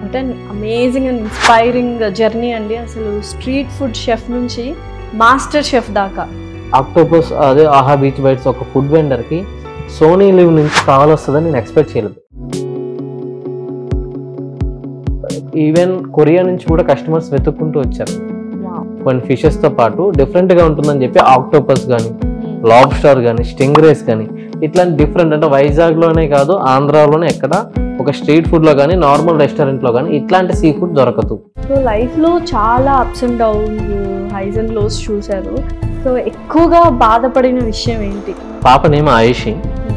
What an amazing and inspiring journey అండి. అసలు street food chef నుంచి మాస్టర్ షెఫ్ దాకా. ఆక్టోపస్ అదే ఆహా బీచ్ బైట్స్ ఒక ఫుడ్ వెండర్కి సోనీ లివ్ నుంచి కాల్ వస్తుందని నేను ఎక్స్పెక్ట్ చేయలేదు. ఈవెన్ కొరియా నుంచి కూడా కస్టమర్స్ వెతుక్కుంటూ వచ్చారు. కొన్ని ఫిషెస్తో పాటు డిఫరెంట్గా ఉంటుందని చెప్పి ఆక్టోపస్ కానీ, లాబ్స్టర్ కానీ, స్టింగ్ రేస్ కానీ ఇట్లాంటి డిఫరెంట్, అంటే వైజాగ్లోనే కాదు ఆంధ్రాలోనే ఎక్కడ ఒక స్ట్రీట్ ఫుడ్లో కానీ నార్మల్ రెస్టారెంట్లో కానీ ఇట్లాంటి సీ ఫుడ్ దొరకదు. సో లైఫ్లో చాలా ups and downs, highs and lows చూశారు. సో ఎక్కువగా బాధపడిన విషయం ఏంటి? పాప నేమ్ ఆయుషి,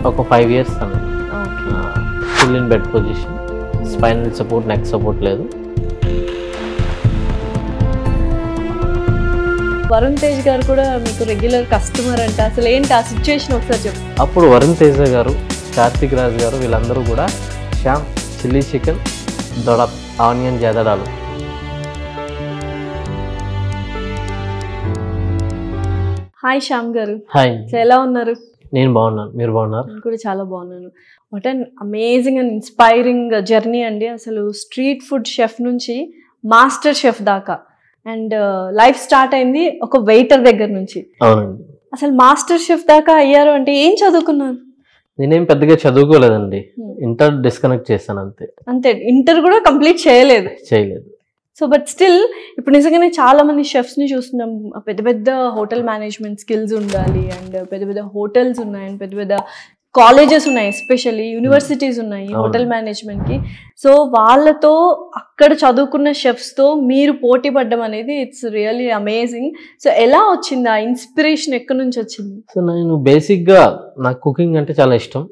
ఒక 5 years తను full in bed position, spinal support, neck support లేదు. వరుణ్ తేజ్ గారు కూడా మీకు రెగ్యులర్ కస్టమర్ అంట, అసలు ఏంటి ఆ సిచ్యువేషన్ ఒకసారి చెప్పు. అప్పుడు వరుణ్ తేజ గారు, కార్తిక్ రాజ్ గారు వీళ్ళందరూ కూడా శ్యామ్ చిల్లీ చికెన్ దొడ ఆనియన్ జదడాలు. హాయ్ శ్యామ్ గారు. హాయ్, ఎలా ఉన్నారు? నేను బాగున్నాను, మీరు బాగున్నారు? నేను కూడా చాలా బాగున్నాను. What an amazing and inspiring journey అండి. అసలు స్ట్రీట్ ఫుడ్ షెఫ్ నుంచి మాస్టర్ షెఫ్ దాకా, అండ్ లైఫ్ స్టార్ట్ అయింది ఒక వెయిటర్ దగ్గర నుంచి. అవునండి. అసలు మాస్టర్ షెఫ్ దాకా అయ్యారు అంటే ఏం చదువుకున్నారు? నేనేం పెద్దగా చదువుకోలేదండి, ఇంటర్ డిస్కనెక్ట్ చేశాను అంతే. అంతే, ఇంటర్ కూడా కంప్లీట్ చేయలేదు. సో బట్ స్టిల్ ఇప్పుడు నిజంగానే చాలా మంది షెఫ్స్ని చూస్తున్నాం, పెద్ద పెద్ద హోటల్ మేనేజ్మెంట్ స్కిల్స్ ఉండాలి, అండ్ పెద్ద పెద్ద హోటల్స్ ఉన్నాయి, అండ్ పెద్ద పెద్ద కాలేజెస్ ఉన్నాయి, ఎస్పెషల్లీ యూనివర్సిటీస్ ఉన్నాయి హోటల్ మేనేజ్మెంట్కి. సో వాళ్ళతో అక్కడ చదువుకున్న షెఫ్స్తో మీరు పోటీ పడ్డం అనేది ఇట్స్ రియల్లీ అమేజింగ్. సో ఎలా వచ్చింది ఆ ఇన్స్పిరేషన్, ఎక్కడి నుంచి వచ్చింది? సో నేను బేసిక్గా నాకు కుకింగ్ అంటే చాలా ఇష్టం,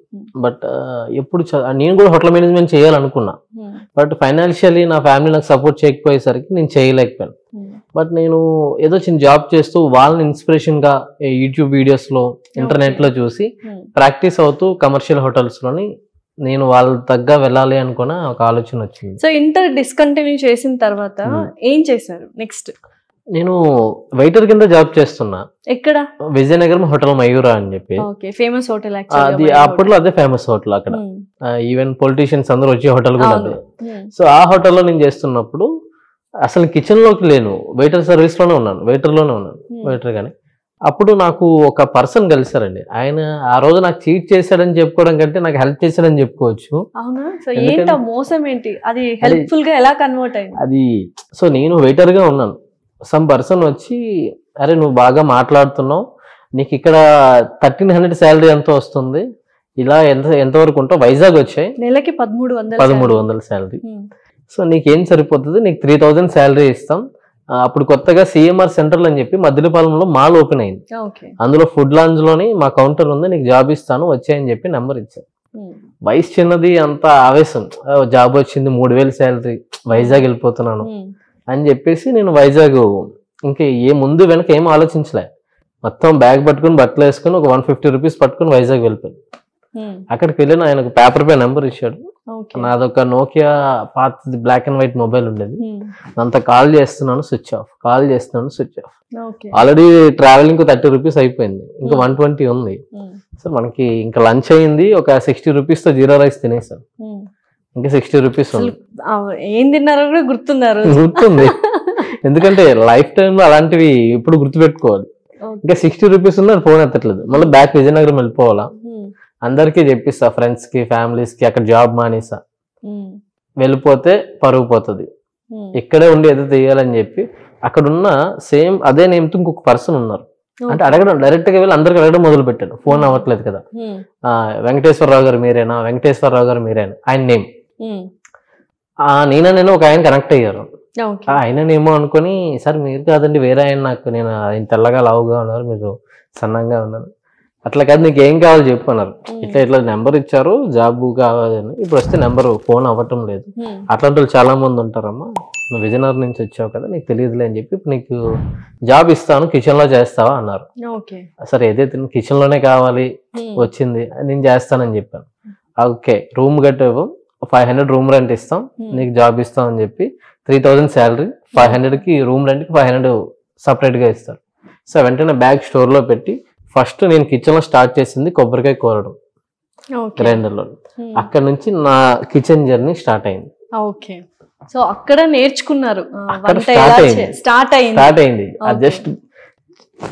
బట్ ఎప్పుడు నేను కూడా హోటల్ మేనేజ్మెంట్ చేయాలనుకున్నా, బట్ ఫైనాన్షియల్లీ నా ఫ్యామిలీ నాకు సపోర్ట్ చేయకపోయేసరికి నేను చేయలేకపోయాను. బట్ నేను ఏదో చిన్న జాబ్ చేస్తూ వాళ్ళని ఇన్స్పిరేషన్గా యూట్యూబ్ వీడియోస్లో, ఇంటర్నెట్లో చూసి ప్రాక్టీస్ అవుతూ కమర్షియల్ హోటల్స్లోని నేను వాళ్ళ తగ్గ వెళ్ళాలి అనుకున్న ఒక ఆలోచన వచ్చింది. సో ఇంటర్ డిస్కంటిన్యూ చేసిన తర్వాత ఏం చేశారు నెక్స్ట్? నేను వెయిటర్ కింద జాబ్ చేస్తున్నా. ఎక్కడ? విజయనగరం హోటల్ మయూరా అని చెప్పి, ఫేమస్ హోటల్. అది అప్పట్లో అదే ఫేమస్ హోటల్, అక్కడ ఈవెన్ పొలిటీషియన్స్ అందరూ వచ్చే హోటల్ కూడా అదే. సో ఆ హోటల్లో నేను చేస్తున్నప్పుడు అసలు కిచెన్ లోకి లేను, వెయిటర్ సర్వీస్ లోనే ఉన్నాను, వెయిటర్ గానే. అప్పుడు నాకు ఒక పర్సన్ కలిసారండి. ఆయన ఆ రోజు నాకు చీట్ చేశాడని చెప్పుకోవడం కంటే నాకు హెల్ప్ చేశాడని చెప్పుకోవచ్చు. అది సో నేను వెయిటర్ గా ఉన్నాను, సమ్ పర్సన్ వచ్చి అరే నువ్వు బాగా మాట్లాడుతున్నావు, నీకు ఇక్కడ 1300 శాలరీ ఎంత వస్తుంది, ఇలా ఎంతవరకు ఉంటావు, వైజాగ్ వచ్చాయి, నెలకి 1300 శాలరీ, సో నీకేం సరిపోతుంది, నీకు 3000 శాలరీ ఇస్తాం. అప్పుడు కొత్తగా సిఎంఆర్ సెంటర్ అని చెప్పి మద్దిలపాలెంలో మాల్ ఓపెన్ అయింది, అందులో ఫుడ్ లాంజ్ లోని మా కౌంటర్ ఉంది, నీకు జాబ్ ఇస్తాను వచ్చాయని చెప్పి నెంబర్ ఇచ్చారు. వయసు చిన్నది, అంత ఆవేశం, జాబ్ వచ్చింది 3000 శాలరీ, వైజాగ్ వెళ్ళిపోతున్నాను అని చెప్పేసి నేను వైజాగ్ ఇంకా ముందు వెనక ఏం ఆలోచించలే, మొత్తం బ్యాగ్ పట్టుకుని బట్టలు వేసుకుని ఒక 150 రూపీస్ పట్టుకుని వైజాగ్ వెళ్ళిపోయాను. అక్కడికి వెళ్ళిన ఆయన ఒక పేపర్ పై నెంబర్ ఇచ్చాడు. నాదొక నోకియా పాతది బ్లాక్ అండ్ వైట్ మొబైల్ ఉండేది, అంతా కాల్ చేస్తున్నాను switch off, already travelling 30 rupees అయిపోయింది, ఇంకా 120 ఉంది. సో మనకి ఇంకా లంచ్ అయింది, ఒక 60 రూపీస్ తో జీరా రైస్ తినేసాను, ఇంకా 60 రూపీస్ ఉంది. ఏం తిన్నారో కూడా గుర్తుంది, ఎందుకంటే లైఫ్ టైమ్ లో అలాంటివి ఇప్పుడు గుర్తుపెట్టుకోవాలి. ఇంకా 60 రూపీస్ ఉంది, ఫోన్ ఎత్తట్లేదు, మళ్ళీ బ్యాక్ విజయనగరం వెళ్ళిపోవాలా, అందరికీ చెప్పిస్తా ఫ్రెండ్స్ కి ఫ్యామిలీస్ కి అక్కడ జాబ్ మానేసా, వెళ్ళిపోతే పరుగు పోతుంది, ఇక్కడే ఉండి ఏదో తీయాలని చెప్పి అక్కడున్న సేమ్ అదే నేమ్తో ఇంకొక పర్సన్ ఉన్నారు. అంటే అడగడం డైరెక్ట్ గా వెళ్ళి అందరికి అడగడం మొదలు పెట్టాడు, ఫోన్ అవ్వట్లేదు కదా, వెంకటేశ్వరరావు గారు మీరేనా, ఆయన నేమ్. నేను ఒక ఆయన కనెక్ట్ అయ్యారు, ఆయననేమో అనుకుని సార్ మీరు కాదండి వేరే ఆయన, నాకు నేను ఆయన తెల్లగా లావుగా ఉన్నారు, మీరు సన్నంగా ఉన్నారు, అట్లా కాదు నీకు ఏం కావాలి చెప్పు అన్నారు. ఇట్లా నెంబర్ ఇచ్చారు, జాబ్ కావాలని, ఇప్పుడు వస్తే నెంబర్ ఫోన్ అవ్వటం లేదు, అట్లాంటి వాళ్ళు చాలా మంది ఉంటారమ్మా, నువ్వు విజయనగరం నుంచి వచ్చావు కదా నీకు తెలియదులే అని చెప్పి ఇప్పుడు నీకు జాబ్ ఇస్తాను, కిచెన్ లో చేస్తావా అన్నారు. సరే ఏదైతే కిచెన్ లోనే కావాలి వచ్చింది, నేను చేస్తానని చెప్పాను. ఓకే రూమ్ కట్టేవు, 500 రూమ్ రెంట్ ఇస్తాం, నీకు జాబ్ ఇస్తాం అని చెప్పి 3000 శాలరీ, 500కి రూమ్ రెంట్కి 500 సపరేట్ గా ఇస్తారు. సో వెంటనే బ్యాగ్ స్టోర్ లో పెట్టి ఫస్ట్ నేను కిచెన్ లో స్టార్ట్ చేసింది కొబ్బరికాయ కోరడం గ్రైండర్ లో, అక్కడ నుంచి నా కిచెన్ జర్నీ స్టార్ట్ అయింది. సో అక్కడ నేర్చుకున్నారు స్టార్ట్ అయింది జస్ట్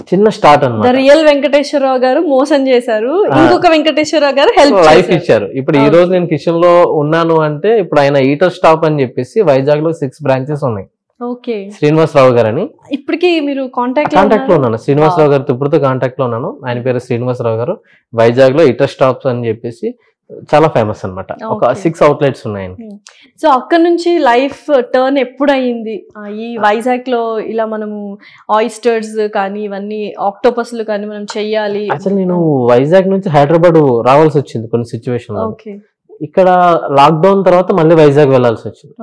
చిన్న స్టార్ట్ అన్నమాట. రియల్ వెంకటేశ్వరరావు గారు మోసం చేశారు, ఇంకొక వెంకటేశ్వరరావు గారు హెల్ప్ లైఫ్ ఇచ్చారు. ఇప్పుడు ఈ రోజు నేను కిచెన్ లో ఉన్నాను అంటే ఇప్పుడు ఆయన ఈటర్ స్టాప్ అని చెప్పేసి వైజాగ్ లో 6 బ్రాంచెస్ ఉన్నాయి. శ్రీనివాసరావు గారు అని ఇప్పటికి మీరు కాంటాక్ట్ లో ఉన్నాను. శ్రీనివాసరావు గారితో ఇప్పుడుతో కాంటాక్ట్ లో ఉన్నాను. ఆయన పేరు శ్రీనివాసరావు గారు. వైజాగ్ లో ఈటర్ స్టాప్స్ అని చెప్పేసి చాలా ఫేమస్ అన్నమాట. ఒక 6 అవుట్లెట్స్ ఉన్నాయి. సో అక్కడ నుంచి లైఫ్ టర్న్ ఎప్పుడు అయ్యింది? ఈ వైజాగ్ లో ఇలా మనము ఆయిస్టర్స్ కానీ ఇవన్నీ ఆక్టోపస్లు కానీ మనం చెయ్యాలి. అసలు నేను వైజాగ్ నుంచి హైదరాబాద్ రావాల్సి వచ్చింది కొన్ని సిచ్యువేషన్. ఇక్కడ లాక్డౌన్ తర్వాత మళ్ళీ వైజాగ్ వెళ్లాల్సి వచ్చింది.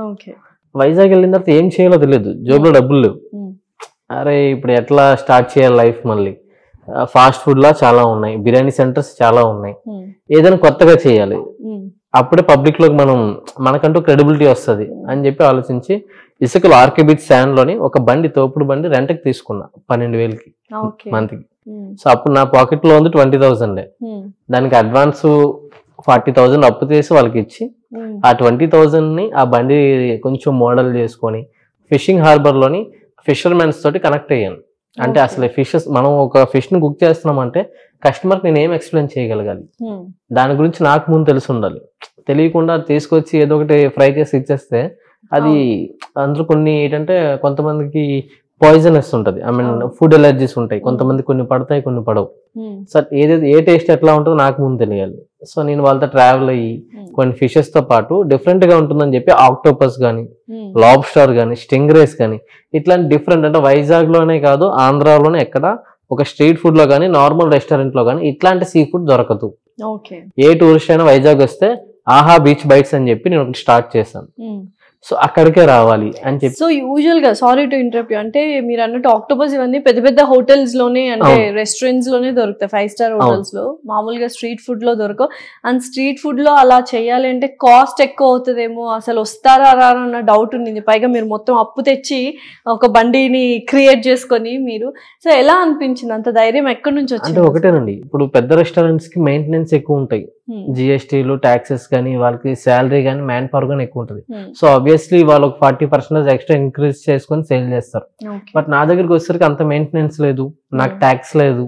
వైజాగ్ వెళ్ళిన తర్వాత ఏం చేయాలో తెలియదు, జోబులో డబ్బులు లేవు. అరే ఇప్పుడు ఎట్లా స్టార్ట్ చేయాలి లైఫ్? మళ్ళీ ఫాస్ట్ ఫుడ్ లా చాలా ఉన్నాయి, బిర్యానీ సెంటర్స్ చాలా ఉన్నాయి, ఏదైనా కొత్తగా చేయాలి. అప్పుడే పబ్లిక్ లోకి మనకంటూ క్రెడిబిలిటీ వస్తుంది అని చెప్పి ఆలోచించి ఇసుకలో ఆర్కే బీచ్ శాండ్ లోని ఒక బండి, తోపుడు బండి రెంట్కి తీసుకున్నా 12,000కి మంత్కి. సో అప్పుడు నా పాకెట్ లో ఉంది 20,000. దానికి అడ్వాన్స్ 40,000 అప్పు చేసి వాళ్ళకి ఇచ్చి ఆ 20,000 ని ఆ బండి కొంచెం మోడల్ చేసుకొని ఫిషింగ్ హార్బర్ లోని ఫిషర్మెన్స్ తోటి కనెక్ట్ అయ్యాను. అంటే అసలు ఫిషెస్ మనం ఒక ఫిష్ ని కుక్ చేస్తున్నామంటే కస్టమర్ నేను ఏం ఎక్స్ప్లెయిన్ చేయగలగాలి, దాని గురించి నాకు ముందు తెలిసి ఉండాలి. తెలియకుండా తీసుకొచ్చి ఏదో ఒకటి ఫ్రై చేసి ఇచ్చేస్తే అది అందులో కొన్ని ఏంటంటే కొంతమందికి పాయిజనస్ ఉంటుంది, ఐ మీన్ ఫుడ్ ఎలర్జీస్ ఉంటాయి, కొంతమంది కొన్ని పడతాయి కొన్ని పడవు. సార్ ఏ టేస్ట్ ఎట్లా ఉంటుందో నాకు ముందు తెలియాలి. సో నేను వాళ్ళతో ట్రావెల్ అయ్యి కొన్ని ఫిషెస్ తో పాటు డిఫరెంట్ గా ఉంటుందని చెప్పి ఆక్టోపస్ గానీ, లాబ్స్టర్ గానీ, స్టింగ్రేస్ గానీ ఇట్లాంటి డిఫరెంట్, అంటే వైజాగ్ లోనే కాదు ఆంధ్రాలోనే ఎక్కడ ఒక స్ట్రీట్ ఫుడ్ లో గానీ నార్మల్ రెస్టారెంట్ లో గానీ ఇట్లాంటి సీ ఫుడ్ దొరకదు. ఏ టూరిస్ట్ అయినా వైజాగ్ వస్తే ఆహా బీచ్ బైట్స్ అని చెప్పి నేను ఒకటి స్టార్ట్ చేశాను. సో అక్కడికే రావాలి అని చెప్పి. సో యూజువల్ గా సారీ టు ఇంటరప్ట్ యూ, అంటే మీరు అన్నట్టు ఆక్టోపస్ ఇవన్నీ పెద్ద పెద్ద హోటల్స్ లోనే అంటే రెస్టారెంట్స్ లోనే దొరుకుతాయి, 5 స్టార్ హోటల్స్ లో. మామూలుగా స్ట్రీట్ ఫుడ్ లో దొరకవు. అండ్ స్ట్రీట్ ఫుడ్ లో అలా చేయాలి అంటే కాస్ట్ ఎక్కువ అవుతుందేమో, అసలు వస్తారా రారా అన్న డౌట్ ఉంది. పైగా మీరు మొత్తం అప్పు తెచ్చి ఒక బండిని క్రియేట్ చేసుకొని మీరు, సో ఎలా అనిపించింది? అంత ధైర్యం ఎక్కడి నుంచి వచ్చింది? అంటే ఒకటేనండి, ఇప్పుడు పెద్ద రెస్టారెంట్స్ కి మెయింటెనెన్స్ ఎక్కువ ఉంటాయి, జిఎస్టీలు టాక్సెస్ కానీ, వాళ్ళకి శాలరీ కానీ, మ్యాన్ పవర్ కానీ ఎక్కువ ఉంటుంది. సో ఆబ్వియస్లీ వాళ్ళు ఒక 40% ఎక్స్ట్రా ఇంక్రీజ్ చేసుకొని సేల్ చేస్తారు. బట్ నా దగ్గరికి వచ్చేసరికి అంత మెయింటెనెన్స్ లేదు, నాకు ట్యాక్స్ లేదు.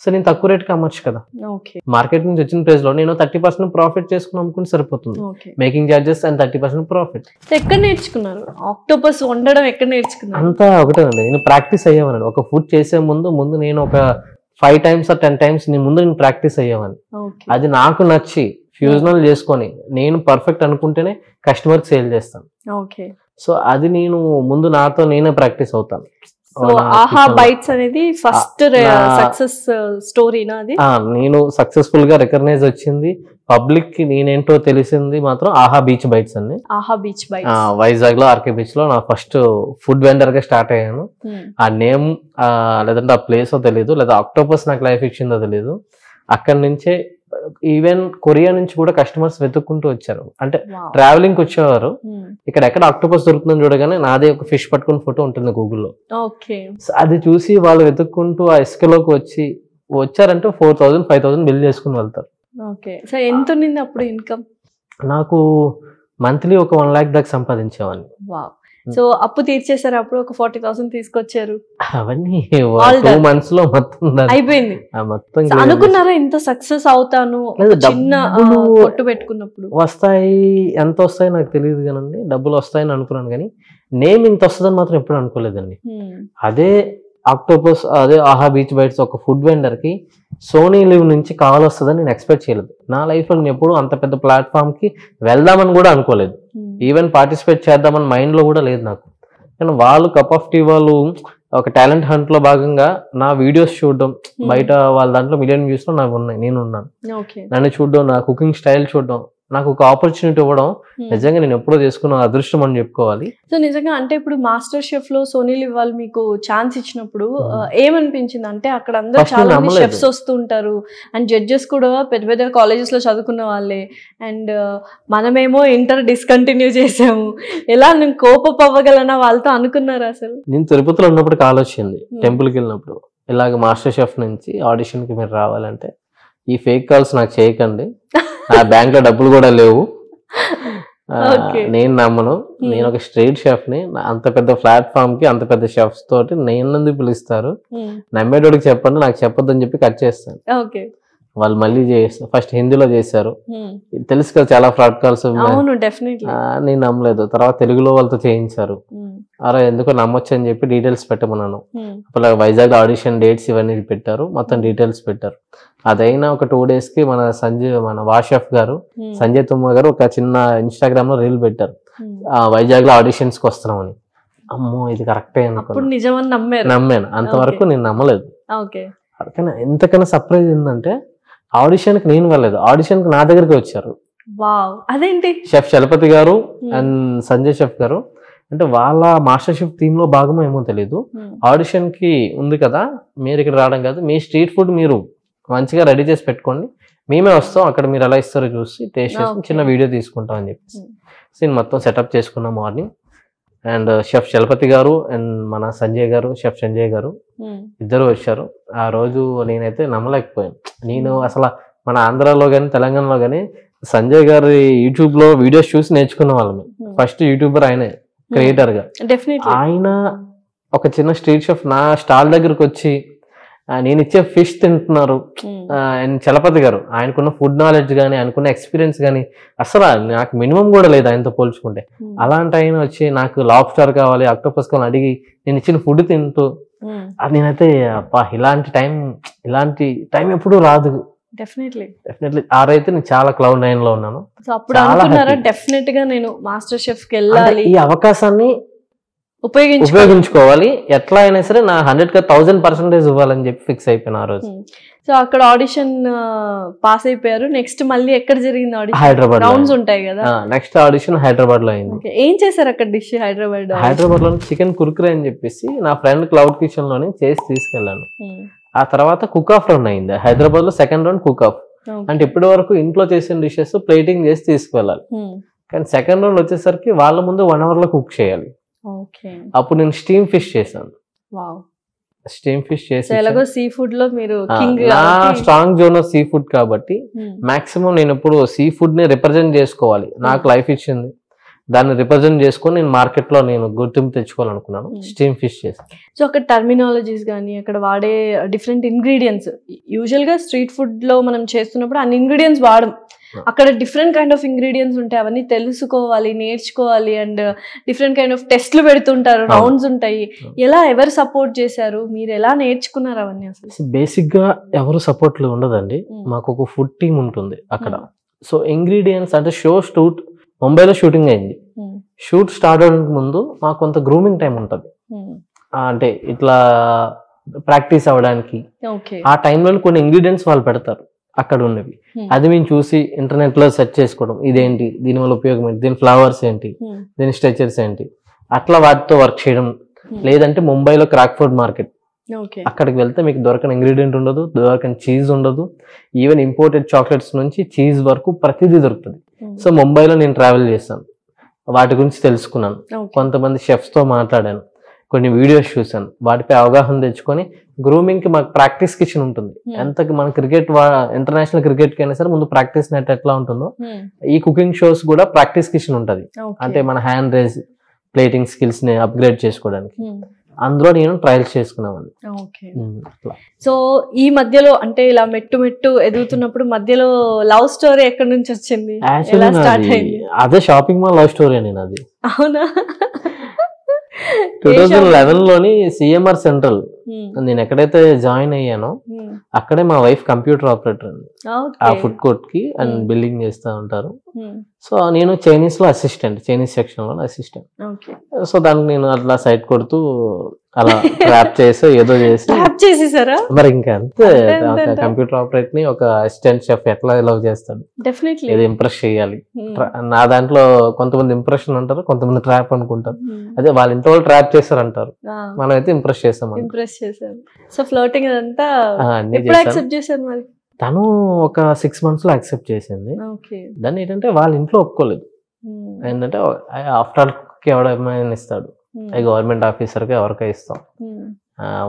సో నేను తక్కువ రేట్కి అమ్మొచ్చు కదా. మార్కెట్ నుంచి వచ్చిన ప్రైస్ లో నేను 30% ప్రాఫిట్ చేసుకుని అమ్ముకుంటే సరిపోతుంది. Making charges and 30% profit. ఎక్కడ నేర్చుకున్నారు ఆక్టోపస్ వండడం? ఎక్కడ నేర్చుకున్నారు? అంతా ఒకటేనండి, నేను ప్రాక్టీస్ అయ్యామన్నాడు. ఒక ఫుడ్ చేసే ముందు నేను ఒక 5 times or 10 times నేను ప్రాక్టీస్ అయ్యామని. అది నాకు నచ్చి ఫ్యూజనల్ చేసుకొని నేను పర్ఫెక్ట్ అనుకుంటేనే కస్టమర్ సేల్ చేస్తాను. సో అది నేను ముందు నాతో నేనే ప్రాక్టీస్ అవుతాను. ఆహా బైట్స్ అనేది ఫస్ట్ సక్సెస్ స్టోరీనా? అది నేను సక్సెస్ఫుల్ గా రికగ్నైజ్ వచ్చింది, పబ్లిక్ కి నేనేంటో తెలిసింది మాత్రం ఆహా బీచ్ బైట్స్ అని. ఆహా బీచ్ బైట్స్ వైజాగ్ లో ఆర్కే బీచ్ లో నా ఫస్ట్ ఫుడ్ వెండర్ గా స్టార్ట్ అయ్యాను. ఆ నేమ్ లేదంటే ఆ ప్లేస్ తెలియదు, లేదా ఆక్టోపస్ నాకు లైఫ్ ఇచ్చిందో తెలియదు. అక్కడి నుంచే ఈవెన్ కొరియా నుంచి కూడా కస్టమర్స్ వెతుక్కుంటూ వచ్చారు. అంటే ట్రావెలింగ్ కి వచ్చేవారు, ఇక్కడ ఎక్కడ ఆక్టోపస్ దొరుకుతుందని చూడగానే నాదే ఒక ఫిష్ పట్టుకుని ఫోటో ఉంటుంది గూగుల్లో. అది చూసి వాళ్ళు వెతుక్కుంటూ ఆ ఇసుకలోకి వచ్చారంటే 4,000 5,000 బిల్ చేసుకుని వెళ్తారు. ఎంత ఉన్నింది అప్పుడు ఇన్కమ్? నాకు మంత్లీ ఒక 1 lakh దాకా సంపాదించేవాడిని. సో అప్పు తీర్చేసారు, అప్పుడు ఒక 40,000 తీసుకొచ్చారు. అవన్నీ 2 months లో మొత్తం అయిపోయింది. మొత్తం అనుకున్నారా ఇంత సక్సెస్ అవుతాను? చిన్న కొట్టు పెట్టుకున్నప్పుడు వస్తాయి, ఎంత వస్తాయి నాకు తెలియదు కానండి, డబ్బులు వస్తాయని అనుకున్నాను కానీ నేమ్ ఇంత వస్తుందని మాత్రం ఎప్పుడు అనుకోలేదండి. అదే ఆక్టోపస్, అదే ఆహా బీచ్ బైట్స్ ఒక ఫుడ్ వెండర్ కి సోనీ లివ్ నుంచి కాల్ వస్తుందని నేను ఎక్స్పెక్ట్ చేయలేదు. నా లైఫ్ లో నేను ఎప్పుడు అంత పెద్ద ప్లాట్ఫామ్ కి వెళ్దామని కూడా అనుకోలేదు. ఈవెన్ పార్టిసిపేట్ చేద్దామని మైండ్ లో కూడా లేదు నాకు. కానీ వాళ్ళు కప్ ఆఫ్ టీ వాళ్ళు ఒక టాలెంట్ హంట్ లో భాగంగా నా వీడియోస్ చూడడం, బయట వాళ్ళ దాంట్లో మిలియన్ వ్యూస్ లో నాకు ఉన్నాయి, నేను ఉన్నాను, నన్ను చూడడం, నా కుకింగ్ స్టైల్ చూడడం, నాకు ఒక ఆపర్చునిటీ ఇవ్వడం నిజంగా నేను ఎప్పుడో చేసుకున్న అదృష్టం అని చెప్పుకోవాలి. సో నిజంగా అంటే ఇప్పుడు మాస్టర్ షెఫ్ లో సోనీ లివ్ వాళ్ళు మీకు ఛాన్స్ ఇచ్చినప్పుడు ఏమనిపించింది? అంటే అక్కడ అందరూ చాలా మంది షెఫ్స్ వస్తుంటారు అండ్ జడ్జెస్ కూడా పెద్ద పెద్ద కాలేజెస్ లో చదువుకున్న వాళ్ళే, అండ్ మనమేమో ఇంటర్ డిస్కంటిన్యూ చేసాము, ఎలా నేను కోపం అవ్వగలనా వాళ్ళతో అనుకున్నారా? అసలు నేను తిరుపతిలో ఉన్నప్పుడు కాల్ వచ్చింది, టెంపుల్కి వెళ్ళినప్పుడు, ఇలాగ మాస్టర్ షెఫ్ నుంచి ఆడిషన్ కి మీరు రావాలంటే ఈ ఫేక్ కాల్స్ నాకు చేయకండి, నా బ్యాంక్ లో డబ్బులు కూడా లేవు, నేను నమ్మను. నేను ఒక స్ట్రీట్ షెఫ్ ని, అంత పెద్ద ప్లాట్ఫామ్ కి అంత పెద్ద షెఫ్స్ తోటి నేను పిలుస్తారు, నమ్మేటోడికి చెప్పండి, నాకు చెప్పొద్దని చెప్పి కట్ చేస్తాను. వాళ్ళు మళ్ళీ చేస్తారు. ఫస్ట్ హిందీలో చేశారు, తెలుసు కదా చాలా ఫ్రాడ్ కాల్స్, నేను నమ్మలేదు. తర్వాత తెలుగులో వాళ్ళతో చేయించారు, అలా ఎందుకో నమ్మొచ్చు అని చెప్పి డీటెయిల్స్ పెట్టమన్నాను. అప్పుడు వైజాగ్ ఆడిషన్ డేట్స్ ఇవన్నీ పెట్టారు, మొత్తం డీటెయిల్స్ పెట్టారు. అదైనా ఒక 2 days కి మన వాషెఫ్ గారు సంజయ్ తుమ్మ గారు ఒక చిన్న ఇన్స్టాగ్రామ్ లో రీల్ పెట్టారు, వైజాగ్ లో ఆడిషన్స్ కి వస్తున్నామని. అమ్మో ఇది కరెక్టే అనుకున్నాను, నమ్మాను. అంతవరకు నేను నమ్మలేదు. ఎంతకన్నా సర్ప్రైజ్ ఏంటంటే ఆడిషన్ కి నేను వెళ్ళలేదు, ఆడిషన్ కి నా దగ్గరికి వచ్చారు. అదేంటి షెఫ్ చలపతి గారు అండ్ సంజయ్ షెఫ్ గారు. అంటే వాళ్ళ మాస్టర్ షెఫ్ థీమ్ లో భాగమో ఏమో తెలియదు, ఆడిషన్ కి ఉంది కదా మీరు ఇక్కడ రావడం కాదు, మీ స్ట్రీట్ ఫుడ్ మీరు మంచిగా రెడీ చేసి పెట్టుకోండి, మేమే వస్తాం, అక్కడ మీరు ఎలా ఇస్తారో చూసి టేస్ట్ చేసుకుని చిన్న వీడియో తీసుకుంటాం అని చెప్పేసి నేను మొత్తం సెటప్ చేసుకున్నాం మార్నింగ్. అండ్ షెఫ్ చలపతి గారు అండ్ మన సంజయ్ గారు, షెఫ్ సంజయ్ గారు ఇద్దరు వచ్చారు. ఆ రోజు నేనైతే నమ్మలేకపోయాను. నేను అసలు మన ఆంధ్రాలో కానీ తెలంగాణలో కానీ సంజయ్ గారి యూట్యూబ్ లో వీడియోస్ చూసి నేర్చుకున్న వాళ్ళమే. ఫస్ట్ యూట్యూబర్ ఆయనే, క్రియేటర్ గా. ఆయన ఒక చిన్న స్ట్రీట్ షెఫ్ నా స్టాల్ దగ్గరకు వచ్చి నేను ఇచ్చే ఫిష్ తింటున్నారు. అండ్ చలపతి గారు ఆయనకున్న ఫుడ్ నాలెడ్జ్ కానీ ఆయనకున్న ఎక్స్పీరియన్స్ కానీ అసలు నాకు మినిమం కూడా లేదు ఆయనతో పోల్చుకుంటే. అలాంటి ఆయన వచ్చి నాకు లాబ్స్టర్ కావాలి, ఆక్టోపస్ కావాలి అడిగి నేను ఇచ్చిన ఫుడ్ తింటూ, నేనైతే అబ్బా ఇలాంటి టైం ఎప్పుడు రాదు. డెఫినెట్లీ ఆ రోజైతే నేను చాలా క్లౌడ్ 9 లో ఉన్నాను. డెఫినెట్ గా నేను మాస్టర్ షెఫ్ కి వెళ్ళాలి, ఈ అవకాశాన్ని ఉపయోగించుకోవాలి, ఎట్లా అయినా సరే నా 100% ఇవ్వాలని చెప్పి ఫిక్స్ అయిపోయినా ఆ రోజు. సో అక్కడ ఆడిషన్ పాస్ అయిపోయారు. నెక్స్ట్ మళ్ళీ ఎక్కడ జరిగింది ఆడిషన్? హైదరాబాద్ రౌండ్స్ ఉంటాయి కదా. నెక్స్ట్ ఆడిషన్ హైదరాబాద్ లో అయింది. ఏం చేశారు అక్కడ డిష్? హైదరాబాద్ లో చికెన్ కుర్కురే అని చెప్పేసి నా ఫ్రెండ్ క్లౌడ్ కిచెన్ లోనే చేసి తీసుకెళ్లాను. ఆ తర్వాత కుక్ ఆఫ్ రౌండ్ అయింది హైదరాబాద్ లో, సెకండ్ రౌండ్ కుక్ ఆఫ్. అంటే ఇప్పటి వరకు ఇంట్లో చేసిన డిషెస్ ప్లేటింగ్ చేసి తీసుకువెళ్ళాలి, కానీ సెకండ్ రౌండ్ వచ్చేసరికి వాళ్ళ ముందు 1 hour లో కుక్ చేయాలి. అప్పుడు నేను స్టీమ్ ఫిష్ చేశాను. స్టీమ్ ఫిష్ చేసి సీ ఫుడ్ లో మీరు strong zone of sea food కాబట్టి మాక్సిమం నేను ఇప్పుడు సీ ఫుడ్ ని రిప్రజెంట్ చేసుకోవాలి, నాకు లైఫ్ ఇచ్చింది, దాన్ని రిప్రజెంట్ చేసుకొని నేను మార్కెట్ లో నేను గుర్తింపు తెచ్చుకోవాలనుకున్నాను. స్టీమ్ ఫిష్ చేసి. సో అక్కడ టర్మినాలజీస్ కానీ అక్కడ వాడే డిఫరెంట్ ఇంగ్రీడియంట్స్, యూజువల్ గా స్ట్రీట్ ఫుడ్ లో మనం చేస్తున్నప్పుడు అన్ని ఇంగ్రీడియంట్స్ వాడడం, అక్కడ డిఫరెంట్ కైండ్ ఆఫ్ ఇంగ్రీడియంట్స్ ఉంటాయి, అవన్నీ తెలుసుకోవాలి, నేర్చుకోవాలి. అండ్ డిఫరెంట్ కైండ్ ఆఫ్ టెస్ట్లు పెడుతుంటారు, రౌండ్స్ ఉంటాయి. ఎవరు సపోర్ట్ చేశారు, మీరు ఎలా నేర్చుకున్నారు అవన్నీ? అసలు బేసిక్ గా ఎవరు సపోర్ట్ ఉండదండి, మాకు ఒక ఫుడ్ టీమ్ ఉంటుంది అక్కడ. సో ఇంగ్రీడియంట్స్ అంటే షూట్ ముంబైలో షూటింగ్ అయింది. షూట్ స్టార్ట్ అవడానికి ముందు మాకు కొంత గ్రూమింగ్ టైం ఉంటుంది, అంటే ఇట్లా ప్రాక్టీస్ అవ్వడానికి. ఆ టైంలో కొన్ని ఇంగ్రీడియంట్స్ వాళ్ళు పెడతారు అక్కడ ఉన్నవి, అది మేము చూసి ఇంటర్నెట్ లో సెర్చ్ చేసుకోవడం, ఇదేంటి, దీనివల్ల ఉపయోగం ఏంటి, దీని ఫ్లవర్స్ ఏంటి, దీని స్ట్రక్చర్స్ ఏంటి, అట్లా వాటితో వర్క్ చేయడం. లేదంటే ముంబైలో క్రాక్ఫోర్డ్ మార్కెట్, అక్కడికి వెళ్తే మీకు దొరకని ఇంగ్రీడియంట్ ఉండదు, దొరకని చీజ్ ఉండదు, ఈవెన్ ఇంపోర్టెడ్ చాక్లెట్స్ నుంచి చీజ్ వరకు ప్రతిదీ దొరుకుతుంది. సో ముంబైలో నేను ట్రావెల్ చేశాను, వాటి గురించి తెలుసుకున్నాను, కొంతమంది షెఫ్స్ తో మాట్లాడాను, కొన్ని వీడియోస్ చూసాను, వాటిపై అవగాహన తెచ్చుకొని గ్రూమింగ్ కి మాకు ప్రాక్టీస్ కిచెన్ ఉంటుంది. ఎంతకి మన క్రికెట్ ఇంటర్నేషనల్ క్రికెట్ కి అయినా సరే ముందు ప్రాక్టీస్ నెట్ ఎట్లా ఉంటుందో ఈ కుకింగ్ షోస్ కూడా ప్రాక్టీస్ కిచెన్ ఉంటుంది. అంటే మన హ్యాండ్ రేజ్ ప్లేటింగ్ స్కిల్స్ ని అప్గ్రేడ్ చేసుకోవడానికి. అందులో నేను ట్రయల్స్ చేసుకున్నాను. సో ఈ మధ్యలో అంటే ఇలా మెట్టు ఎదుగుతున్నప్పుడు మధ్యలో లవ్ స్టోరీ ఎక్కడి నుంచి వచ్చింది? అదే షాపింగ్ మాల్ లవ్ స్టోరీ నేను. అది అవునా? 2011 లోని సిఎంఆర్ సెంట్రల్ నేను ఎక్కడైతే జాయిన్ అయ్యానో అక్కడే మా వైఫ్ కంప్యూటర్ ఆపరేటర్ అండి, ఆ ఫుడ్ కోర్ట్ కి అండ్ బిల్డింగ్ చేస్తూ ఉంటారు. సో నేను చైనీస్ లో అసిస్టెంట్, చైనీస్ సెక్షన్ లో అసిస్టెంట్. సో దానికి నేను అట్లా సైట్ కొడుతూ అలా ట్రాప్ చేసి ఏదో చేసేసారా మరి. ఇంకా అంతే, కంప్యూటర్ ఆపరేటర్ ని ఒక అసిస్టెంట్ షెఫ్ ఎట్లా లవ్ చేస్తాడు, ఏదో ఇంప్రెస్ చేయాలి. నా దాంట్లో కొంతమంది ఇంప్రెషన్ అంటారు, కొంతమంది ట్రాప్ అనుకుంటారు. అదే వాళ్ళ ఇంట్లో వాళ్ళు ట్రాప్ చేస్తారు అంటారు, మనం అయితే ఇంప్రెస్ చేస్తాం. సో ఫ్లోటింగ్ అదంతా ఎప్పుడు యాక్సెప్ట్ చేశారు మరి? తను ఒక 6 months లో యాక్సెప్ట్ చేసింది. దాన్ని ఏంటంటే వాళ్ళ ఇంట్లో ఒప్పుకోలేదు. ఏంటంటే ఆఫ్టర్ ఆల్ ఎవడైనా ఇస్తాడు, గవర్నమెంట్ ఆఫీసర్ కి ఎవరికై ఇస్తాం,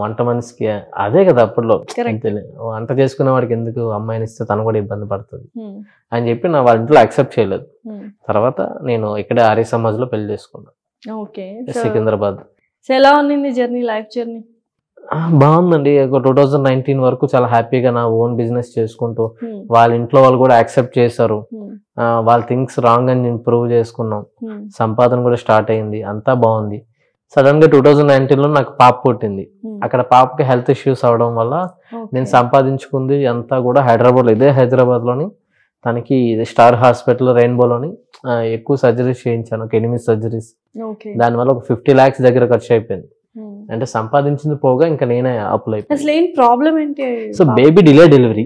వంట మనిషికి అదే కదా అప్పట్లో, వంట చేసుకునే వాడికి ఎందుకు అమ్మాయిని ఇస్తే తను కూడా ఇబ్బంది పడుతుంది అని చెప్పి నా వాళ్ళ ఇంట్లో యాక్సెప్ట్ చేయలేదు. తర్వాత నేను ఇక్కడే ఆర్య సమాజ్ లో పెళ్లి చేసుకున్నాను, సికింద్రాబాద్. ఎలా ఉంది జర్నీ, లైఫ్ జర్నీ? బాగుందండి. 2019 వరకు చాలా హ్యాపీగా నా ఓన్ బిజినెస్ చేసుకుంటూ వాళ్ళ ఇంట్లో వాళ్ళు కూడా యాక్సెప్ట్ చేశారు. వాళ్ళ థింగ్స్ రాంగ్ అని నేను ప్రూవ్ చేసుకున్నాం, సంపాదన కూడా స్టార్ట్ అయింది, అంతా బాగుంది. సడన్ గా 2019 లో నాకు పాప పుట్టింది. అక్కడ పాపకి హెల్త్ ఇష్యూస్ అవడం వల్ల నేను సంపాదించుకుంది అంతా కూడా హైదరాబాద్ లో, ఇదే హైదరాబాద్ లోని తనకి స్టార్ హాస్పిటల్ రెయిన్బోలోని ఎక్కువ సర్జరీస్ చేయించాను, 8 సర్జరీస్. దానివల్ల ఒక 50 lakhs దగ్గర ఖర్చు అయిపోయింది. అంటే సంపాదించింది పోగా ఇంకా నేనే అప్పులు అయిపోయింది. సో బేబీ డిలే డెలివరీ,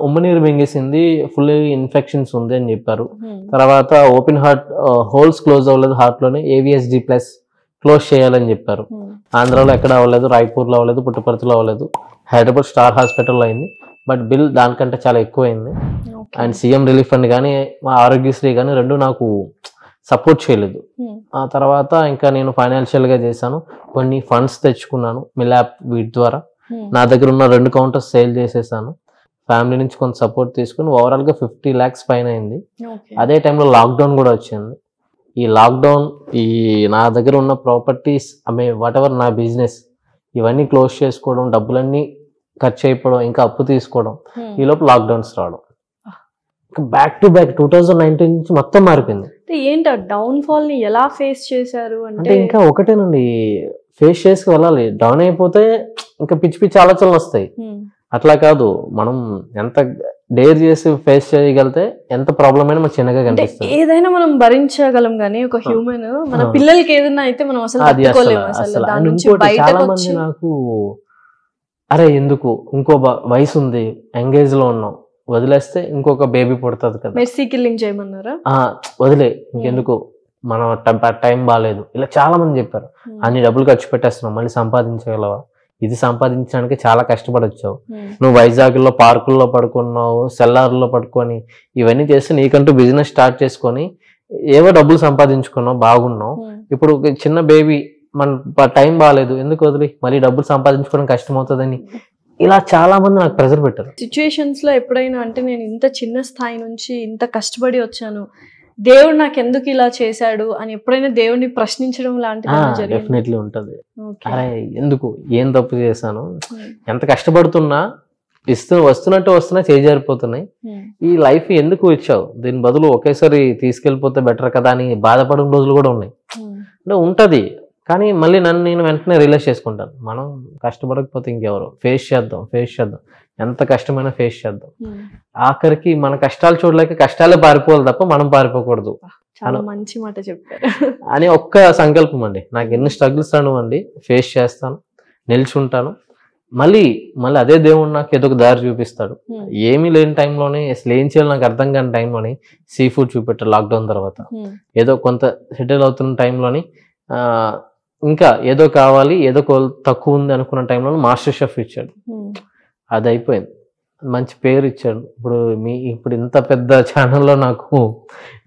ఉమ్మనీరు మింగేసింది, ఫుల్ ఇన్ఫెక్షన్స్ ఉంది అని చెప్పారు. తర్వాత ఓపెన్ హార్ట్ హోల్స్ క్లోజ్ అవ్వలేదు హార్ట్ లోనే, AVSD+ క్లోజ్ చేయాలని చెప్పారు. ఆంధ్రాలో ఎక్కడ అవ్వలేదు, రాయ్పూర్ లో అవ్వలేదు, పుట్టపర్తిలో అవ్వలేదు, హైదరాబాద్ స్టార్ హాస్పిటల్లో అయింది. బట్ బిల్ దానికంటే చాలా ఎక్కువ అయింది. అండ్ సీఎం రిలీఫ్ ఫండ్ కానీ ఆరోగ్యశ్రీ కానీ రెండు నాకు సపోర్ట్ చేయలేదు. ఆ తర్వాత ఇంకా నేను ఫైనాన్షియల్ గా చేశాను, కొన్ని ఫండ్స్ తెచ్చుకున్నాను మిల్ యాప్ వీటి ద్వారా. నా దగ్గర ఉన్న 2 కౌంటర్స్ సేల్ చేసేసాను, ఫ్యామిలీ నుంచి కొంత సపోర్ట్ తీసుకుని ఓవరాల్ గా 50 lakhs పైన అయింది. అదే టైంలో లాక్డౌన్ కూడా వచ్చింది. ఈ లాక్డౌన్ ఈ నా దగ్గర ఉన్న ప్రాపర్టీస్ వాట్ ఎవర్ నా బిజినెస్ ఇవన్నీ క్లోజ్ చేసుకోవడం, డబ్బులన్నీ ఖర్చు అయిపోవడం, ఇంకా అప్పు తీసుకోవడం, ఈ లోపు లాక్డౌన్స్ రావడం, బ్యాక్ టు బ్యాక్ 2019 నుంచి మొత్తం మారిపోయింది. ఏంటి డౌన్ ఫాల్ ని ఎలా ఫేస్ చేశారు అంటే ఇంకా ఒకటేనండి, ఫేస్ చేసి వెళ్ళాలి. డౌన్ అయిపోతే ఇంకా పిచ్చి పిచ్చి ఆలోచనలు వస్తాయి. అట్లా కాదు, మనం ఎంత డేర్ చేసి ఫేస్ చేయగలితే ఎంత ప్రాబ్లం అయినా మనకు చిన్నగా కనిపిస్తుంది. ఏదైనా మనం భరించగలం కానీ ఒక హ్యూమన్ మన పిల్లలకి ఏదైనా అయితే మనం అసలు చాలా మంది నాకు అరే ఎందుకు ఇంకో వయసు ఉంది, ఎంగేజ్ లో ఉన్నాం, వదిలేస్తే ఇంకొక బేబీ పుడుతుంది కదా, మెర్సీ కిల్లింగ్ చేయమన్నారా, వదిలే ఇంకెందుకు, మనం టైం బాగాలేదు, ఇలా చాలా మంది చెప్పారు. అన్ని డబ్బులు ఖర్చు పెట్టేస్తున్నావు, మళ్ళీ సంపాదించగలవా, ఇది సంపాదించడానికి చాలా కష్టపడొచ్చావు, నువ్వు వైజాగ్ లో పార్కుల్లో పడుకున్నావు, సెల్లార్లో పడుకొని ఇవన్నీ చేసి నీకంటూ బిజినెస్ స్టార్ట్ చేసుకొని ఏవో డబ్బులు సంపాదించుకున్నావు, బాగున్నావు. ఇప్పుడు చిన్న బేబీ మన టైం బాగాలేదు, ఎందుకు వదిలి మళ్ళీ డబ్బులు సంపాదించుకోవడం కష్టం అవుతుందని ఇలా చాలా మంది నాకు ప్రెజర్ పెట్టారు. సిచ్యువేషన్స్ లో ఎప్పుడైనా అంటే నేను ఇంత చిన్న స్థాయి నుంచి ఇంత కష్టపడి వచ్చాను, దేవుడు నాకు ఎందుకు ఇలా చేశాడు అని ఎప్పుడైనా దేవుడిని ప్రశ్నించడం లాంటిది డెఫినెట్లీ ఉంటది. అరే ఎందుకు, ఏం తప్పు చేశాను, ఎంత కష్టపడుతున్నా వస్తున్నా చేజారిపోతున్నాయి, ఈ లైఫ్ ఎందుకు ఇచ్చావు, దీని బదులు ఒకేసారి తీసుకెళ్లిపోతే బెటర్ కదా అని బాధపడిన రోజులు కూడా ఉన్నాయి. అంటే ఉంటది, కానీ మళ్ళీ నేను వెంటనే రియలైజ్ చేసుకుంటాను, మనం కష్టపడకపోతే ఇంకెవరు, ఫేస్ చేద్దాం, ఎంత కష్టమైనా ఫేస్ చేద్దాం. ఆఖరికి మన కష్టాలు చూడలేక కష్టాలే పారిపోవాలి తప్ప మనం పారిపోకూడదు. చాలా మంచి మాట చెప్పారు అని ఒక్క సంకల్పం అండి. నాకు ఎన్ని స్ట్రగుల్స్ అవ్వండి, ఫేస్ చేస్తాను, నిల్చుంటాను, మళ్ళీ అదే దేవుడు నాకు ఏదో ఒక దారి చూపిస్తాడు. ఏమీ లేని టైంలోనే అసలు ఏం చేయాలి నాకు అర్థం కాని టైంలోని సీ ఫుడ్ చూపెట్టారు లాక్డౌన్ తర్వాత. ఏదో కొంత సెటిల్ అవుతున్న టైంలోని ఇంకా ఏదో కావాలి, ఏదో తక్కువ ఉంది అనుకున్న టైంలో మాస్టర్ షెఫ్ ఇచ్చాడు, అది అయిపోయింది, మంచి పేరు ఇచ్చాడు. ఇప్పుడు ఇంత పెద్ద ఛానల్లో నాకు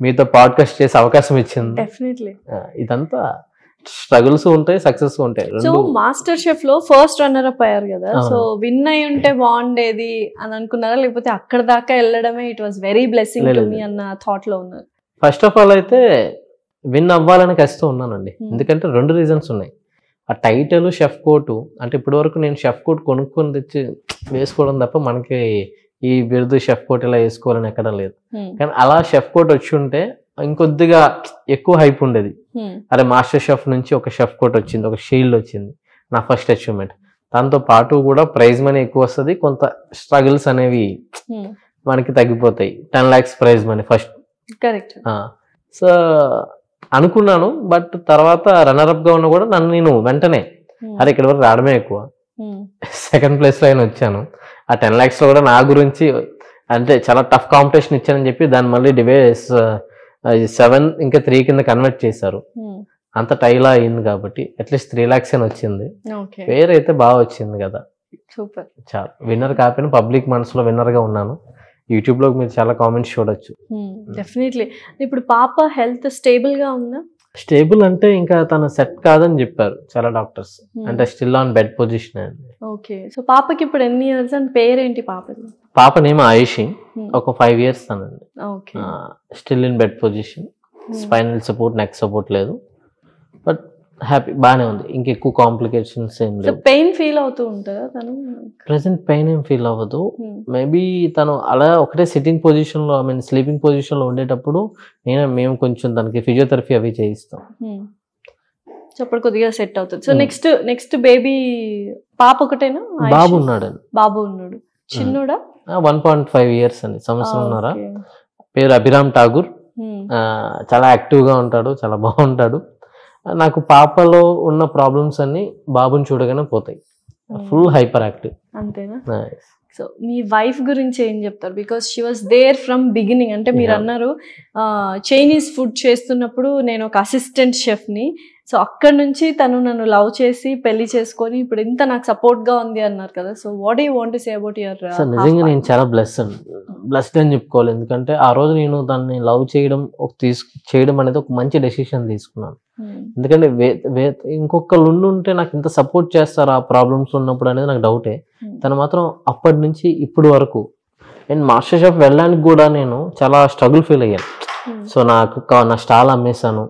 మీతో పాడ్కాస్ట్ చేసే అవకాశం ఇచ్చింది. ఇదంతా స్ట్రగుల్స్ ఉంటాయి, సక్సెస్ ఉంటాయి. సో మాస్టర్ షెఫ్ లో ఫస్ట్ రన్నర్ అప్ అయ్యారు కదా, సో విన్ అయి ఉంటే బాగుండేది అని అనుకున్నారా, లేకపోతే అక్కడ దాకా వెళ్ళడమే it was very blessing to me అన్న థాట్ లో ఉన్నారు? ఫస్ట్ ఆఫ్ ఆల్ అయితే విన్ అవ్వాలని కష్టం ఉన్నానండి, ఎందుకంటే 2 రీజన్స్ ఉన్నాయి. ఆ టైటిల్ షెఫ్ కోట్, అంటే ఇప్పటి వరకు నేను షెఫ్ కోట్ కొనుక్కొని తెచ్చి వేసుకోవడం తప్ప మనకి ఈ బిరుదు షెఫ్ కోట్ ఇలా వేసుకోవాలని ఎక్కడ లేదు. కానీ అలా షెఫ్ కోట్ వచ్చి ఉంటే ఇంకొద్దిగా ఎక్కువ హైప్ ఉండేది. అరే మాస్టర్ షెఫ్ నుంచి ఒక షెఫ్ కోట్ వచ్చింది, ఒక షీల్డ్ వచ్చింది, నా ఫస్ట్ అచీవ్మెంట్. దాంతో పాటు కూడా ప్రైజ్ మనీ ఎక్కువ వస్తుంది, కొంత స్ట్రగుల్స్ అనేవి మనకి తగ్గిపోతాయి. 10 lakhs prize money first. Correct. So అనుకున్నాను, బట్ తర్వాత రన్నర్ అప్ గా ఉన్నా కూడా నేను వెంటనే అరే ఇక్కడ వరకు రావడమే ఎక్కువ, సెకండ్ ప్లేస్ లో అయినా వచ్చాను. ఆ 10 lakhs లో కూడా నా గురించి అంటే చాలా టఫ్ కాంపిటీషన్ ఇచ్చానని చెప్పి దాన్ని మళ్ళీ 7 ఇంకా 3 కింద కన్వర్ట్ చేశారు. అంత టైలా అయింది కాబట్టి అట్లీస్ట్ 3 lakhs అని వచ్చింది. పేరు అయితే బాగా వచ్చింది కదా, చాలా. విన్నర్ కాకపోయినా పబ్లిక్ మనసులో విన్నర్ గా ఉన్నాను. యూట్యూబ్ లో మీరు చాలా కామెంట్స్ చూడొచ్చు. డెఫినెట్లీ. ఇప్పుడు పాప హెల్త్ స్టేబుల్ గా ఉందా? స్టేబుల్ అంటే ఇంకా తను సెట్ కాదని చెప్పారు చాలా డాక్టర్స్. అంటే స్టిల్ ఆన్ బెడ్ పొజిషన్ అండి. ఓకే. సో పాపకి ఇప్పుడు ఎన్ని ఇయర్స్ అండ్ పేరేంటి పాపది? పాప నేమ్ ఆయుషి, ఒక 5 years తనండి. Okay. Still in bed position, spinal support, neck support లేదు, బట్ హ్యాపీ, బాగానే ఉంది. ఇంకెక్కువ కాంప్లికేషన్స్ ఏం లేవు. పెయిన్ ఫీల్ అవుతూ ఉంటుందా తను? ప్రెసెంట్ పెయిన్ ఏం ఫీల్ అవ్వదు. మేబీ తను అలా ఒకటే సిట్టింగ్ పొజిషన్ లో, ఐ మీన్ స్లీపింగ్ పొజిషన్ లో ఉండేటప్పుడు మేము కొంచెం తనకి ఫిజియోథెరపీ అవి చేయిస్తాం. సో అప్పుడు కొద్దిగా సెట్ అవుతుంది. సో నెక్స్ట్ బేబీ పాప ఒకటేనా? బాబు ఉన్నాడు. బాబు ఉన్నాడు. చిన్నోడా? 1.5 years అండి, సంవత్సరంన్నర. పేరు అభిరామ్ ఠాగూర్. చాలా యాక్టివ్ గా ఉంటాడు, చాలా బాగుంటాడు. నాకు పాపలో ఉన్న ప్రాబ్లమ్స్ అన్ని బాబుని చూడగానే పోతాయి. Full hyperactive. అంతేనా? సో మీ వైఫ్ గురించి ఏం చెప్తారు? Because she was there from beginning. అంటే మీరు అన్నారు చైనీస్ ఫుడ్ చేస్తున్నప్పుడు నేను ఒక అసిస్టెంట్ షెఫ్ని, సో అక్కడ నుంచి తను నన్ను లవ్ చేసి పెళ్లి చేసుకొని ఇప్పుడు ఇంత నాకు సపోర్ట్ గా ఉంది అన్నారు కదా. So what do you want to say about your? నిజంగా నేను చాలా బ్లెస్డ్ అని చెప్పుకోవాలి. ఎందుకంటే ఆ రోజు నేను దాన్ని లవ్ చేయడం అనేది ఒక మంచి డెసిషన్ తీసుకున్నాను. ఎందుకంటే ఇంకొకళ్ళు ఉంటే నాకు ఇంత సపోర్ట్ చేస్తారు ఆ ప్రాబ్లమ్స్ ఉన్నప్పుడు అనేది నాకు డౌటే. తను మాత్రం అప్పటి నుంచి ఇప్పుడు వరకు, అండ్ మాస్టర్ షెఫ్ వెళ్ళడానికి కూడా నేను చాలా స్ట్రగుల్ ఫీల్ అయ్యాను. సో నా స్టాల్ అమ్మేశాను.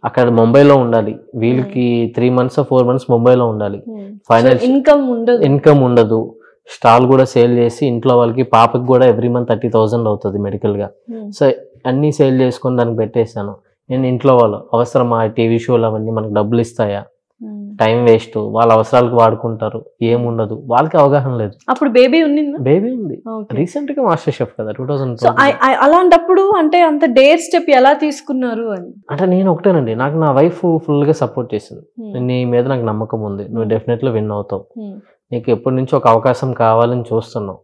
అక్కడ ముంబైలో ఉండాలి, వీళ్ళకి 3 months 4 months ముంబైలో ఉండాలి. ఫైనాన్షియల్ ఇన్కమ్ ఉండదు. స్టాల్ కూడా సేల్ చేసి ఇంట్లో వాళ్ళకి, పాపకి కూడా ఎవ్రీ మంత్ 30,000 అవుతుంది మెడికల్ గా. సో అన్ని సేల్ చేసుకొని దానికి పెట్టేశాను. నేను ఇంట్లో వాళ్ళు అవసరమా, టీవీ షోలు అవన్నీ మనకు డబ్బులు ఇస్తాయా, టైం వేస్ట్, వాళ్ళ అవసరాలకు వాడుకుంటారు, ఏముండదు, వాళ్ళకి అవగాహన లేదు. అప్పుడు బేబీ ఉంది. రీసెంట్ గా మాస్టర్ షెఫ్ కదా 2000. అలాంటప్పుడు అంటే అంత డేర్ స్టెప్ ఎలా తీసుకున్నారు అని అంటే నేను ఒకటేనండి, నాకు నా వైఫ్ ఫుల్ గా సపోర్ట్ చేసింది. నీ మీద నాకు నమ్మకం ఉంది, నువ్వు డెఫినెట్లీ విన్ అవుతావు, నీకు ఎప్పటి నుంచి ఒక అవకాశం కావాలని చూస్తున్నావు,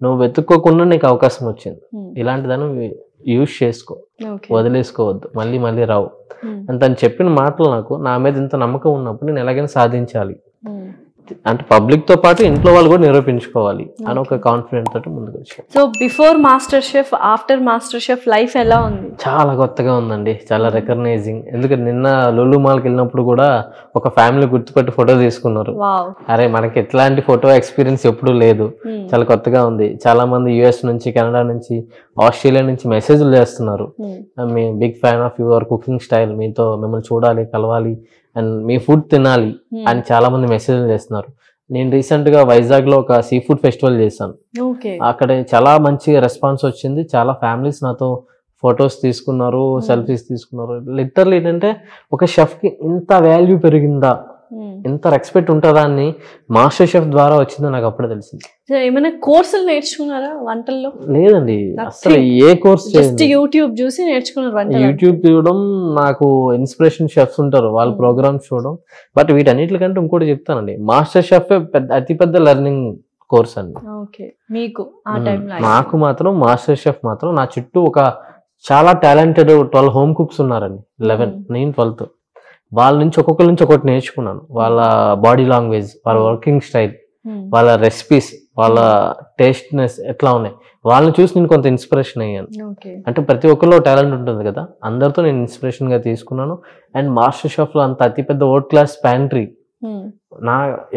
నువ్వు వెతుక్కోకుండా నీకు అవకాశం వచ్చింది, ఇలాంటి దాన్ని యూజ్ చేసుకో, వదిలేసుకోవద్దు, మళ్ళీ మళ్ళీ రావు అని తను చెప్పిన మాటలు నాకు నా మీద ఇంత నమ్మకం ఉన్నప్పుడు నేను ఎలాగైనా సాధించాలి, అంటే పబ్లిక్ తో పాటు ఇంట్లో వాళ్ళు కూడా నిరూపించుకోవాలి అని ఒక కాన్ఫిడెంట్ తోటి ముందుకు వచ్చాను. So before master chef, after master chef life ఎలా ఉంది? చాలా కొత్తగా ఉందండి, చాలా రికగ్నైజింగ్. ఎందుకంటే నిన్న లులు మాల్కి వెళ్ళినప్పుడు కూడా ఒక ఫ్యామిలీ గుర్తుపెట్టి ఫోటో తీసుకున్నారు. అరే మనకి ఎట్లాంటి ఫోటో ఎక్స్పీరియన్స్ ఎప్పుడూ లేదు, చాలా కొత్తగా ఉంది. చాలా మంది US నుంచి, కెనడా నుంచి, ఆస్ట్రేలియా నుంచి మెసేజ్లు చేస్తున్నారు, మీ big fan of your cooking style, మీతో మిమ్మల్ని చూడాలి, కలవాలి అండ్ మీ ఫుడ్ తినాలి అని చాలా మంది మెసేజ్లు చేస్తున్నారు. నేను రీసెంట్ గా వైజాగ్ లో ఒక సీ ఫుడ్ ఫెస్టివల్ చేశాను. అక్కడ చాలా మంచి రెస్పాన్స్ వచ్చింది. చాలా ఫ్యామిలీస్ నాతో ఫొటోస్ తీసుకున్నారు, సెల్ఫీస్ తీసుకున్నారు. లిటరల్లీ ఏంటంటే ఒక షెఫ్ కి ఇంత వాల్యూ పెరిగిందా, ఎంత రెస్పెక్ట్ ఉంటుందా అని మాస్టర్ షెఫ్ ద్వారా వచ్చిందో నాకు అప్పుడే తెలిసింది. ఏమైనా కోర్సులు నేర్చుకున్నారా వంటల్లో? లేదండి, అసలు ఏ కోర్స్ యూట్యూబ్ చూసి నేర్చుకున్నారు. యూట్యూబ్ చూడడం, నాకు ఇన్స్పిరేషన్ షెఫ్స్ ఉంటారు వాళ్ళ ప్రోగ్రామ్స్ చూడడం. బట్ వీటన్నిటికంటే ఇంకోటి చెప్తానండి, మాస్టర్ షెఫ్ అతిపెద్ద లెర్నింగ్ కోర్స్ అండి. నాకు మాత్రం మాస్టర్ షెఫ్ మాత్రం నా చుట్టూ ఒక చాలా టాలెంటెడ్ 12 హోమ్ కుక్స్ ఉన్నారండి. 11, నేను 12th. వాళ్ళ నుంచి ఒక్కొక్కరి నుంచి ఒకటి నేర్చుకున్నాను. వాళ్ళ బాడీ లాంగ్వేజ్, వాళ్ళ వర్కింగ్ స్టైల్, వాళ్ళ రెసిపీస్, వాళ్ళ టేస్ట్నెస్ ఎట్లా ఉన్నాయి, వాళ్ళని చూసి నేను కొంత ఇన్స్పిరేషన్ అయ్యాను. అంటే ప్రతి ఒక్కరిలో టాలెంట్ ఉంటుంది కదా, అందరితో నేను ఇన్స్పిరేషన్ గా తీసుకున్నాను. అండ్ మాస్టర్ షెఫ్ లో అంత అతిపెద్ద వరల్డ్ క్లాస్ ప్యాంట్రీ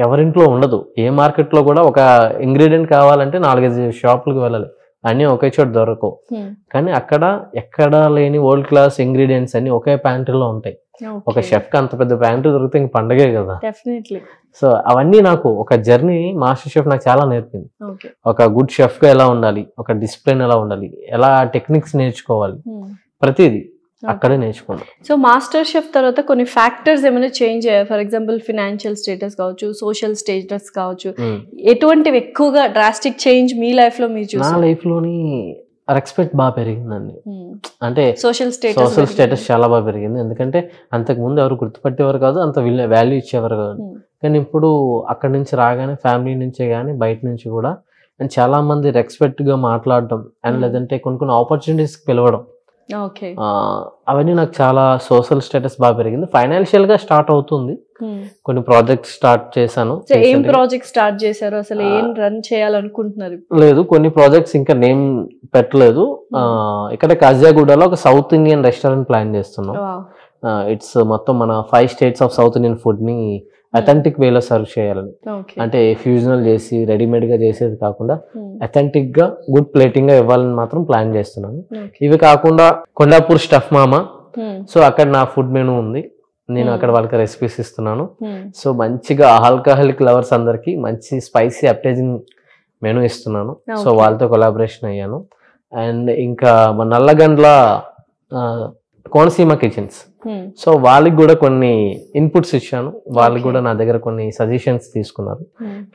ఎవరింట్లో ఉండదు. ఏ మార్కెట్ లో కూడా ఒక ఇంగ్రీడియంట్ కావాలంటే 4-5 షాపులకు వెళ్ళాలి, అన్ని ఒకే చోట దొరకవు. కానీ అక్కడ ఎక్కడా లేని వరల్డ్ క్లాస్ ఇంగ్రీడియంట్స్ అన్ని ఒకే ప్యాంట్రీలో ఉంటాయి. ఒక షెఫ్ కి అంత పెద్ద ప్యాంట్రీ దొరికితే ఇంక పండగే కదా. సో అవన్నీ నాకు ఒక జర్నీ మాస్టర్ షెఫ్ నాకు చాలా నేర్పింది. ఒక గుడ్ షెఫ్ గా ఎలా ఉండాలి, ఒక డిసిప్లిన్ ఎలా ఉండాలి, ఎలా టెక్నిక్స్ నేర్చుకోవాలి, ప్రతిదీ అక్కడే నేర్చుకున్నాను. సో మాస్టర్ షెఫ్ తర్వాత కొన్ని ఫ్యాక్టర్స్ ఏమైనా చేంజ్ అయ్యాయి? ఫర్ ఎగ్జాంపుల్ ఫినాన్షియల్ స్టేటస్ కావచ్చు, సోషల్ స్టేటస్ కావచ్చు, ఎటువంటివి ఎక్కువగా డ్రాస్టిక్ చేంజ్ మీ లైఫ్ లో మీరు చూసారు? నా లైఫ్ లోని రెస్పెక్ట్ బాగా పెరిగిందండి. అంటే సోషల్ స్టేటస్ చాలా బాగా పెరిగింది. ఎందుకంటే అంతకు ముందు ఎవరు గుర్తుపట్టేవారు కాదు, అంత వాల్యూ ఇచ్చేవారు కాదు. కానీ ఇప్పుడు అక్కడి నుంచి రాగానే ఫ్యామిలీ నుంచే కానీ బయట నుంచి కూడా అండ్ చాలా మంది రెస్పెక్ట్ గా మాట్లాడడం అండ్ లేదంటే కొన్ని ఆపర్చునిటీస్ పిలవడం, అవన్నీ నాకు చాలా సోషల్ స్టేటస్ బాగా పెరిగింది. ఫైనాన్షియల్ గా స్టార్ట్ అవుతుంది. కొన్ని ప్రాజెక్ట్స్ స్టార్ట్ చేశాను. ఏం ప్రాజెక్ట్ స్టార్ట్ చేశారు? అసలు ఏం రన్ చేయాలనుకుంటున్నారు? లేదు, కొన్ని ప్రాజెక్ట్స్ ఇంకా నేమ్ పెట్టలేదు. ఇక్కడ కాజియాగూడలో ఒక సౌత్ ఇండియన్ రెస్టారెంట్ ప్లాన్ చేస్తున్నాం. ఇట్స్ మొత్తం మన 5 states ఆఫ్ సౌత్ ఇండియన్ ఫుడ్ని అథెంటిక్ వేలో సర్వ్ చేయాలని. అంటే ఫ్యూజనల్ చేసి రెడీమేడ్గా చేసేది కాకుండా అథెంటిక్గా గుడ్ ప్లేటింగ్గా ఇవ్వాలని మాత్రం ప్లాన్ చేస్తున్నాను. ఇవి కాకుండా కొండాపూర్ స్టఫ్ మామా, సో అక్కడ నా ఫుడ్ మెనూ ఉంది, నేను అక్కడ వాళ్ళకి రెసిపీస్ ఇస్తున్నాను. సో మంచిగా ఆల్కహాలిక్ లవర్స్ అందరికి మంచి స్పైసీ అప్టైజింగ్ మెనూ ఇస్తున్నాను. సో వాళ్ళతో కొలాబరేషన్ అయ్యాను. అండ్ ఇంకా మన నల్లగండ్ల కోనసీమ కిచెన్స్, సో వాళ్ళకి కూడా కొన్ని ఇన్పుట్స్ ఇచ్చాను. వాళ్ళకి కూడా నా దగ్గర కొన్ని సజెషన్స్ తీసుకున్నారు.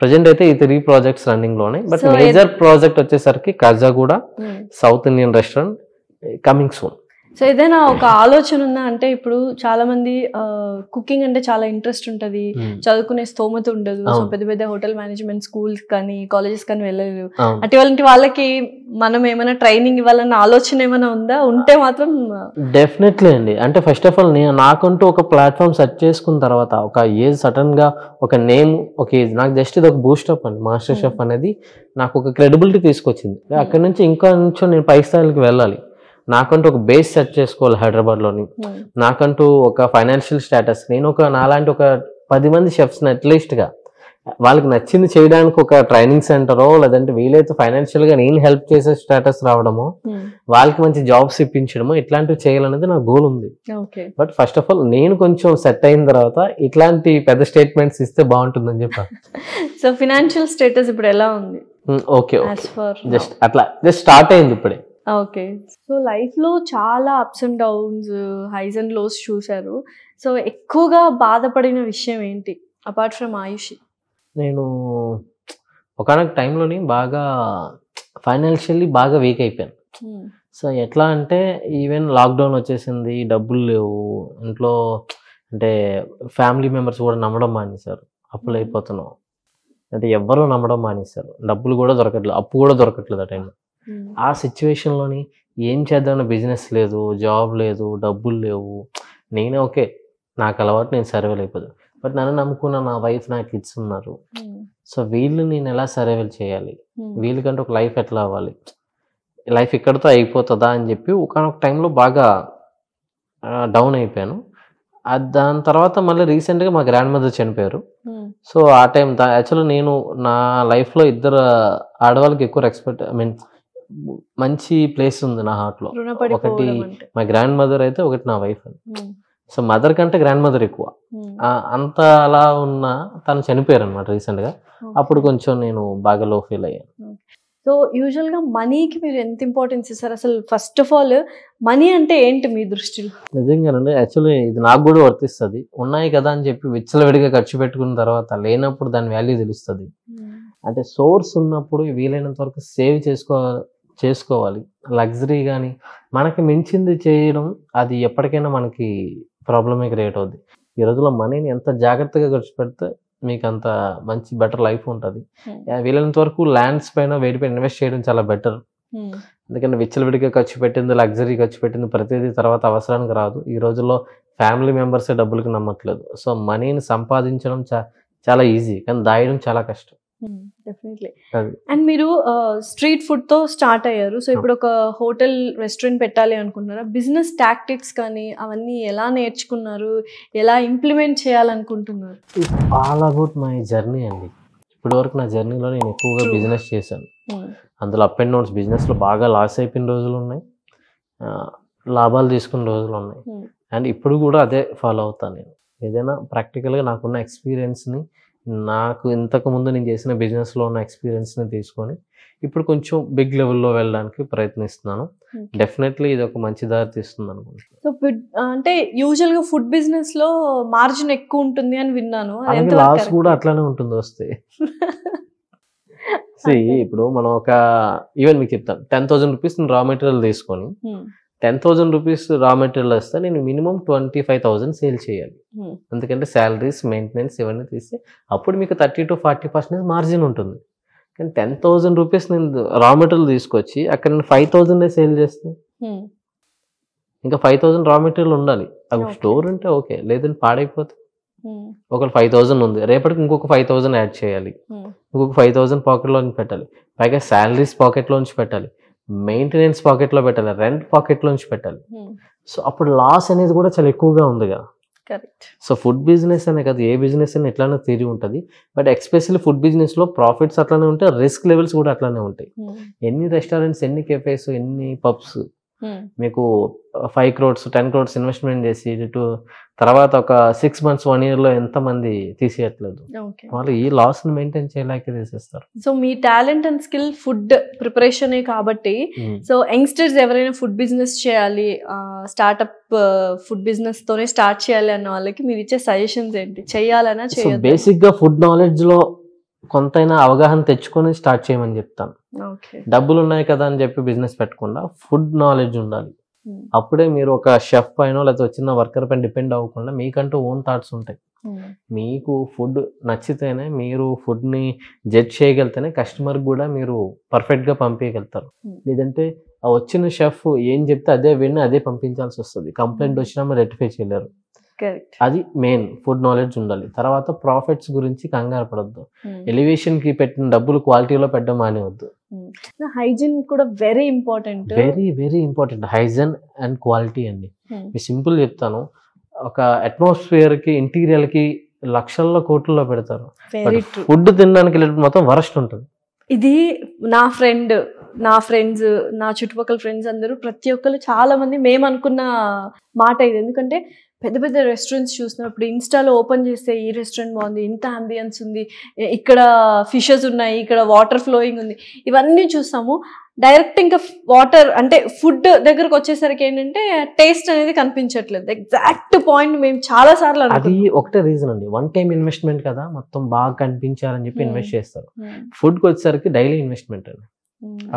ప్రజెంట్ అయితే ఈ 3 ప్రాజెక్ట్స్ రన్నింగ్ లోనే. బట్ మేజర్ ప్రాజెక్ట్ వచ్చేసరికి Khajaguda south Indian restaurant coming soon. So ఏదైనా ఒక ఆలోచన ఉందా? అంటే ఇప్పుడు చాలా మంది కుకింగ్ అంటే చాలా ఇంట్రెస్ట్ ఉంటుంది, చదువుకునే స్తోమత ఉండదు, సో పెద్ద పెద్ద హోటల్ మేనేజ్మెంట్ స్కూల్స్ కానీ కాలేజెస్ కానీ వెళ్ళలేదు. అటువంటి వాళ్ళకి మనం ఏమైనా ట్రైనింగ్ ఇవ్వాలన్న ఆలోచన ఏమైనా ఉందా? ఉంటే మాత్రం డెఫినెట్లీ అండి. అంటే ఫస్ట్ ఆఫ్ ఆల్ నేను నాకంటూ ఒక ప్లాట్ఫామ్ సెట్ చేసుకున్న తర్వాత ఒక ఏజ్ సడన్ గా ఒక నేమ్, ఒక ఏజ్ నాకు జస్ట్ ఇది ఒక బూస్టప్ అండి. మాస్టర్ షెఫ్ అనేది నాకు ఒక క్రెడిబిలిటీ తీసుకొచ్చింది. అక్కడి నుంచి ఇంకా కొంచెం నేను పై స్థాయికి వెళ్ళాలి, నాకంటూ ఒక బేస్ సెట్ చేసుకోవాలి హైదరాబాద్లోని, నాకంటూ ఒక ఫైనాన్షియల్ స్టేటస్, నేను ఒక నాలాంటి ఒక 10 మంది షెఫ్స్ని అట్లీస్ట్గా వాళ్ళకి నచ్చింది చేయడానికి ఒక ట్రైనింగ్ సెంటరో లేదంటే వీలైతే ఫైనాన్షియల్గా నేను హెల్ప్ చేసే స్టేటస్ రావడమో, వాళ్ళకి మంచి జాబ్స్ ఇప్పించడమో ఇట్లాంటివి చేయాలనేది నా గోల్ ఉంది. బట్ ఫస్ట్ ఆఫ్ ఆల్ నేను కొంచెం సెట్ అయిన తర్వాత ఇట్లాంటి పెద్ద స్టేట్మెంట్స్ ఇస్తే బాగుంటుందని చెప్పాను. సో ఫినాన్షియల్ స్టేటస్ ఇప్పుడు ఎలా ఉంది? ఓకే, జస్ట్ అట్లా జస్ట్ స్టార్ట్ అయింది ఇప్పుడే. ఓకే. సో లైఫ్లో చాలా ups and downs, highs and lows చూశారు. సో ఎక్కువగా బాధపడిన విషయం ఏంటి అపార్ట్ ఫ్రమ్ ఆయుష్? నేను ఒకనొక టైంలోని బాగా ఫైనాన్షియల్లీ బాగా వీక్ అయిపోయాను. సో ఎట్లా అంటే ఈవెన్ లాక్డౌన్ వచ్చేసింది, డబ్బులు లేవు ఇంట్లో, అంటే ఫ్యామిలీ మెంబర్స్ కూడా నమ్మడం మానేశారు, అప్పులు అయిపోతున్నాం అంటే ఎవ్వరూ నమ్మడం మానేశారు, డబ్బులు కూడా దొరకట్లేదు, అప్పు కూడా దొరకట్లేదు ఆ టైంలో. ఆ సిచ్యువేషన్లోని ఏం చేద్దామని బిజినెస్ లేదు, జాబ్ లేదు, డబ్బులు లేవు. నేనే ఓకే నాకు అలవాటు, నేను సర్వేల్ అయిపోతాను. బట్ నన్ను నమ్ముకున్న నా వైఫ్, నా కిడ్స్ ఉన్నారు. సో వీళ్ళు నేను ఎలా సర్వేల్ చేయాలి, వీళ్ళకంటే ఒక లైఫ్ ఎట్లా అవ్వాలి, లైఫ్ ఇక్కడితో అయిపోతుందా అని చెప్పి ఒకనొక టైంలో బాగా డౌన్ అయిపోయాను. దాని తర్వాత మళ్ళీ రీసెంట్గా మా గ్రాండ్ మదర్ చనిపోయారు. సో ఆ టైం యాక్చువల్లీ నేను నా లైఫ్లో 2 ఆడవాళ్ళకి ఎక్కువ రెస్పెక్ట్, ఐ మీన్ మంచి ప్లేస్ ఉంది నా హార్ట్లో. ఒకటి మా గ్రాండ్ మదర్ అయితే, ఒకటి నా వైఫ్. సో మదర్ కంటే గ్రాండ్ మదర్ ఎక్కువ. అంత అలా ఉన్న తను చనిపోయారు అనమాట రీసెంట్గా. అప్పుడు కొంచెం నేను బాగా లో ఫీల్ అయ్యాను. సో యూజువల్గా మనీకి మీరు ఎంత ఇంపార్టెన్స్ ఇస్తారు అసలు? ఫస్ట్ ఆఫ్ ఆల్ మనీ అంటే ఏంటి మీ దృష్టిలో? నిజంగానండి, యాక్చువల్లీ ఇది నాకు కూడా వర్తిస్తుంది. ఉన్నాయి కదా అని చెప్పి విచ్చలవిడిగా ఖర్చు పెట్టుకున్న తర్వాత లేనప్పుడు దాని వాల్యూ తెలుస్తుంది. అంటే సోర్స్ ఉన్నప్పుడు వీలైనంత వరకు సేవ్ చేసుకోవాలి. లగ్జరీ కానీ మనకి మించింది చేయడం అది ఎప్పటికైనా మనకి ప్రాబ్లమే క్రియేట్ అవుద్ది. ఈ రోజుల్లో మనీని ఎంత జాగ్రత్తగా ఖర్చు పెడితే మీకు అంత మంచి బెటర్ లైఫ్ ఉంటుంది. వీలైనంత వరకు ల్యాండ్స్ పైన వేటిపైన ఇన్వెస్ట్ చేయడం చాలా బెటర్. ఎందుకంటే విచ్చలవిడిగా ఖర్చు పెట్టింది, లగ్జరీ ఖర్చు పెట్టింది ప్రతిదీ తర్వాత అవసరానికి రాదు. ఈ రోజుల్లో ఫ్యామిలీ మెంబర్సే డబ్బులకి నమ్మట్లేదు. సో మనీని సంపాదించడం చాలా ఈజీ, కానీ దాయడం చాలా కష్టం. డెఫినెట్లీ. అండ్ మీరు స్ట్రీట్ ఫుడ్ తో స్టార్ట్ అయ్యారు. సో ఇప్పుడు ఒక హోటల్ రెస్టారెంట్ పెట్టాలి అనుకుంటున్నారా? బిజినెస్ టాక్టిక్స్ కానీ అవన్నీ ఎలా నేర్చుకున్నారు, ఎలా ఇంప్లిమెంట్ చేయాలనుకుంటున్నారు? ఆల్ అబౌట్ మై జర్నీ అండి. ఇప్పటి వరకు నా జర్నీలో నేను ఎక్కువగా బిజినెస్ చేశాను. అందులో అప్ అండ్ డౌన్స్, బిజినెస్లో బాగా లాస్ అయిపోయిన రోజులు ఉన్నాయి, లాభాలు తీసుకున్న రోజులు ఉన్నాయి. అండ్ ఇప్పుడు కూడా అదే ఫాలో అవుతాను నేను. ఏదైనా ప్రాక్టికల్గా నాకున్న ఎక్స్పీరియన్స్ని, నాకు ఇంతకుముందు నేను చేసిన బిజినెస్లో ఉన్న ఎక్స్పీరియన్స్ని తీసుకొని ఇప్పుడు కొంచెం బిగ్ లెవెల్లో వెళ్ళడానికి ప్రయత్నిస్తున్నాను. డెఫినెట్లీ ఇది ఒక మంచి దారి తీస్తుంది అనుకుంటున్నాను. సో అంటే యూజువల్గా ఫుడ్ బిజినెస్లో మార్జిన్ ఎక్కువ ఉంటుంది అని విన్నాను. లాస్ కూడా అట్లానే ఉంటుంది వస్తే. ఇప్పుడు మనం ఒక ఈవెన్ మీకు చెప్తాను, 10,000 రూపీస్ రా మెటీరియల్ తీసుకొని 10,000 రూపీస్ రా మెటీరియల్ వస్తే నేను మినిమం 25,000 సేల్ చేయాలి. ఎందుకంటే శాలరీస్, మెయింటెనెన్స్ ఇవన్నీ తీస్తే అప్పుడు మీకు 30 to 40% మార్జిన్ ఉంటుంది. కానీ 10,000 రూపీస్ నేను రా మెటీరియల్ తీసుకొచ్చి అక్కడ నేను 5,000 సేల్ చేస్తే ఇంకా 5,000 రా మెటీరియల్ ఉండాలి. అవి స్టోర్ ఉంటే ఓకే, లేదంటే పాడైపోతే. ఒకవేళ 5,000 ఉంది, రేపటికి ఇంకొక 5,000 యాడ్ చేయాలి, ఇంకొక 5,000 పాకెట్లోంచి పెట్టాలి, పైగా శాలరీస్ పాకెట్లోంచి పెట్టాలి, మెయింటెనెన్స్ పాకెట్లో పెట్టాలి, రెంట్ పాకెట్లో నుంచి పెట్టాలి. సో అప్పుడు లాస్ అనేది కూడా చాలా ఎక్కువగా ఉందిగా. కరెక్ట్. సో ఫుడ్ బిజినెస్ అనే కాదు, ఏ బిజినెస్ అయినా ఎట్లానే థియరీ ఉంటుంది. బట్ ఎస్పెషల్లీ ఫుడ్ బిజినెస్లో ప్రాఫిట్స్ అట్లానే ఉంటాయి, రిస్క్ లెవెల్స్ కూడా అట్లానే ఉంటాయి. ఎన్ని రెస్టారెంట్స్, ఎన్ని కెఫేస్, ఎన్ని పబ్స్ మీకు 5 crores 10 crores ఇన్వెస్ట్మెంట్ చేసి తర్వాత ఒక 6 months 1 year లో ఎంతమంది తీసేయట్లేదు. వాళ్ళు ఈ లాస్ ని మెయింటైన్ చేయలేక తీసేస్తారు. So me talent and skill food preparation కాబట్టి, సో యంగ్స్టర్స్ ఎవరైనా ఫుడ్ బిజినెస్ చేయాలి, స్టార్ట్అప్ ఫుడ్ బిజినెస్ తోనే స్టార్ట్ చేయాలి అన్న వాళ్ళకి మీరు ఇచ్చే సజెషన్స్ ఏంటి? చేయాలన్నా చేయొద్దా? బేసిక్ గా ఫుడ్ నాలెడ్జ్ లో కొంతైనా అవగాహన తెచ్చుకొని స్టార్ట్ చేయమని చెప్తాను. డబ్బులు ఉన్నాయి కదా అని చెప్పి బిజినెస్ పెట్టకుండా ఫుడ్ నాలెడ్జ్ ఉండాలి. అప్పుడే మీరు ఒక షెఫ్ పైన లేకపోతే వచ్చిన వర్కర్ పైన డిపెండ్ అవ్వకుండా మీకంటూ ఓన్ థాట్స్ ఉంటాయి. మీకు ఫుడ్ నచ్చితేనే, మీరు ఫుడ్ ని జడ్జ్ చేయగలితేనే కస్టమర్ కూడా మీరు పర్ఫెక్ట్ గా పంపించగలుగుతారు. లేదంటే ఆ వచ్చిన షెఫ్ ఏం చెప్తే అదే విని అదే పంపించాల్సి వస్తుంది. కంప్లైంట్ వచ్చినా మీరు రెక్టిఫై చేయలేరు. అది మెయిన్ ఫుడ్ నాలెడ్జ్ ఉండాలి. తర్వాత ప్రాఫిట్స్ గురించి కంగారు పడద్దు. ఎలివేషన్ కి పెట్టిన డబ్బులు క్వాలిటీలో పెట్టడం మానేవద్దు. హైజీన్ కూడా very important, very very important. Hygiene and quality అండి. మీ సింపుల్ చెప్తాను, ఒక అట్మాస్ఫియర్ కి ఇంటీరియర్ కి లక్షల్లో కోట్లలో పెడతారు, ఫుడ్ తినడానికి వెళ్ళేటప్పుడు మొత్తం వరస్ట్ ఉంటుంది. ఇది నా ఫ్రెండ్స్, నా చుట్టుపక్కల ఫ్రెండ్స్ అందరూ ప్రతి ఒక్కరు చాలా మంది మేము అనుకున్న మాట ఇది. ఎందుకంటే పెద్ద పెద్ద రెస్టారెంట్స్ చూసినప్పుడు ఇన్స్టాలో ఓపెన్ చేస్తే ఈ రెస్టారెంట్ బాగుంది, ఇంత అంబియన్స్ ఉంది, ఇక్కడ ఫిషెస్ ఉన్నాయి, ఇక్కడ వాటర్ ఫ్లోయింగ్ ఉంది, ఇవన్నీ చూస్తాము. డైరెక్ట్ ఇంకా వాటర్ అంటే ఫుడ్ దగ్గరకు వచ్చేసరికి ఏంటంటే టేస్ట్ అనేది కనిపించట్లేదు. ఎగ్జాక్ట్ పాయింట్ మేము చాలా సార్లు అది ఒకటే రీజన్ అండి. వన్ టైం ఇన్వెస్ట్మెంట్ కదా, మొత్తం బాగా కనిపించాలని చెప్పి ఇన్వెస్ట్ చేస్తారు. ఫుడ్కి వచ్చేసరికి డైలీ ఇన్వెస్ట్మెంట్ అండి.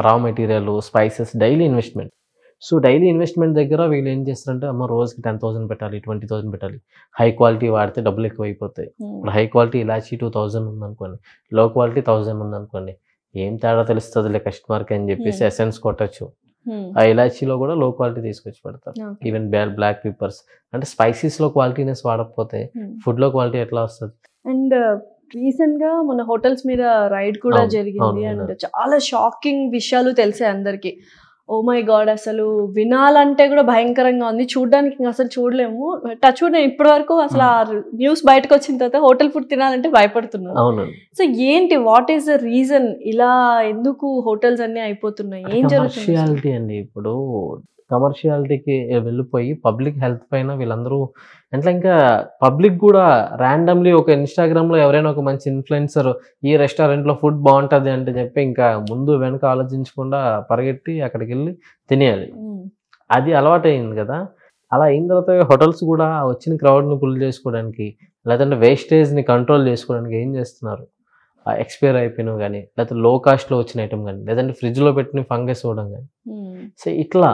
Raw material, spices, daily investment. So daily investment దగ్గర వీళ్ళు ఏం చేస్తారంటే, అమ్మ రోజుకి 10,000 పెట్టాలి, 20,000 పెట్టాలి. హై క్వాలిటీ వాడితే డబ్బులు ఎక్కువ అయిపోతాయి. ఇప్పుడు హై క్వాలిటీ ఇలాచి 2,000 ఉందనుకోండి, లో క్వాలిటీ 1,000 ఉందనుకోండి, ఏం తేడా తెలుస్తుందిలే కస్టమర్కి అని చెప్పేసి ఎసెన్స్ కొట్టచ్చు. ఆ ఇలాచీలో కూడా లో క్వాలిటీ తీసుకొచ్చి పెడతారు. ఈవెన్ బ్లాక్ పెప్పర్స్ అంటే స్పైసీస్ లో క్వాలిటీనెస్ వాడకపోతే ఫుడ్ లో క్వాలిటీ ఎట్లా వస్తుంది? అండ్ రీసెంట్ గా మన హోటల్స్ మీద రైడ్ కూడా జరిగింది. అండ్ చాలా షాకింగ్ విషయాలు తెలిసాయి అందరికి. ఓ మై గాడ్, అసలు వినాలంటే కూడా భయంకరంగా ఉంది, చూడడానికి అసలు చూడలేము. టచ్ వుడ్ నేను ఇప్పటి వరకు అసలు ఆ న్యూస్ బయటకు వచ్చిన తర్వాత హోటల్ ఫుడ్ తినాలంటే భయపడుతున్నాను. సో ఏంటి, వాట్ ఈస్ ద రీజన్? ఇలా ఎందుకు హోటల్స్ అన్ని అయిపోతున్నాయి? ఏం జరుగుతుంది అండి? ఇప్పుడు కమర్షియాలిటీకి వెళ్ళిపోయి పబ్లిక్ హెల్త్ పైన వీళ్ళందరూ అంటే, ఇంకా పబ్లిక్ కూడా ర్యాండమ్లీ ఒక ఇన్స్టాగ్రామ్ లో ఎవరైనా ఒక మంచి ఇన్ఫ్లుయెన్సర్ ఈ రెస్టారెంట్ లో ఫుడ్ బాగుంటది అంటే చెప్పి ఇంకా ముందు వెనక ఆలోచించకుండా పరిగెట్టి అక్కడికి వెళ్ళి తినేయాలి. అది అలవాటు అయింది కదా. అలా అయిన తర్వాత హోటల్స్ కూడా వచ్చిన క్రౌడ్ ని పుల్ చేసుకోవడానికి, లేదంటే వేస్టేజ్ ని కంట్రోల్ చేసుకోవడానికి ఏం చేస్తున్నారు, ఎక్స్పైర్ అయిపోయినవి కానీ, లేకపోతే లో కాస్ట్ లో వచ్చిన ఐటమ్ కానీ, లేదంటే ఫ్రిడ్జ్ లో పెట్టిన ఫంగస్ ఇవ్వడం కానీ. సో ఇట్లా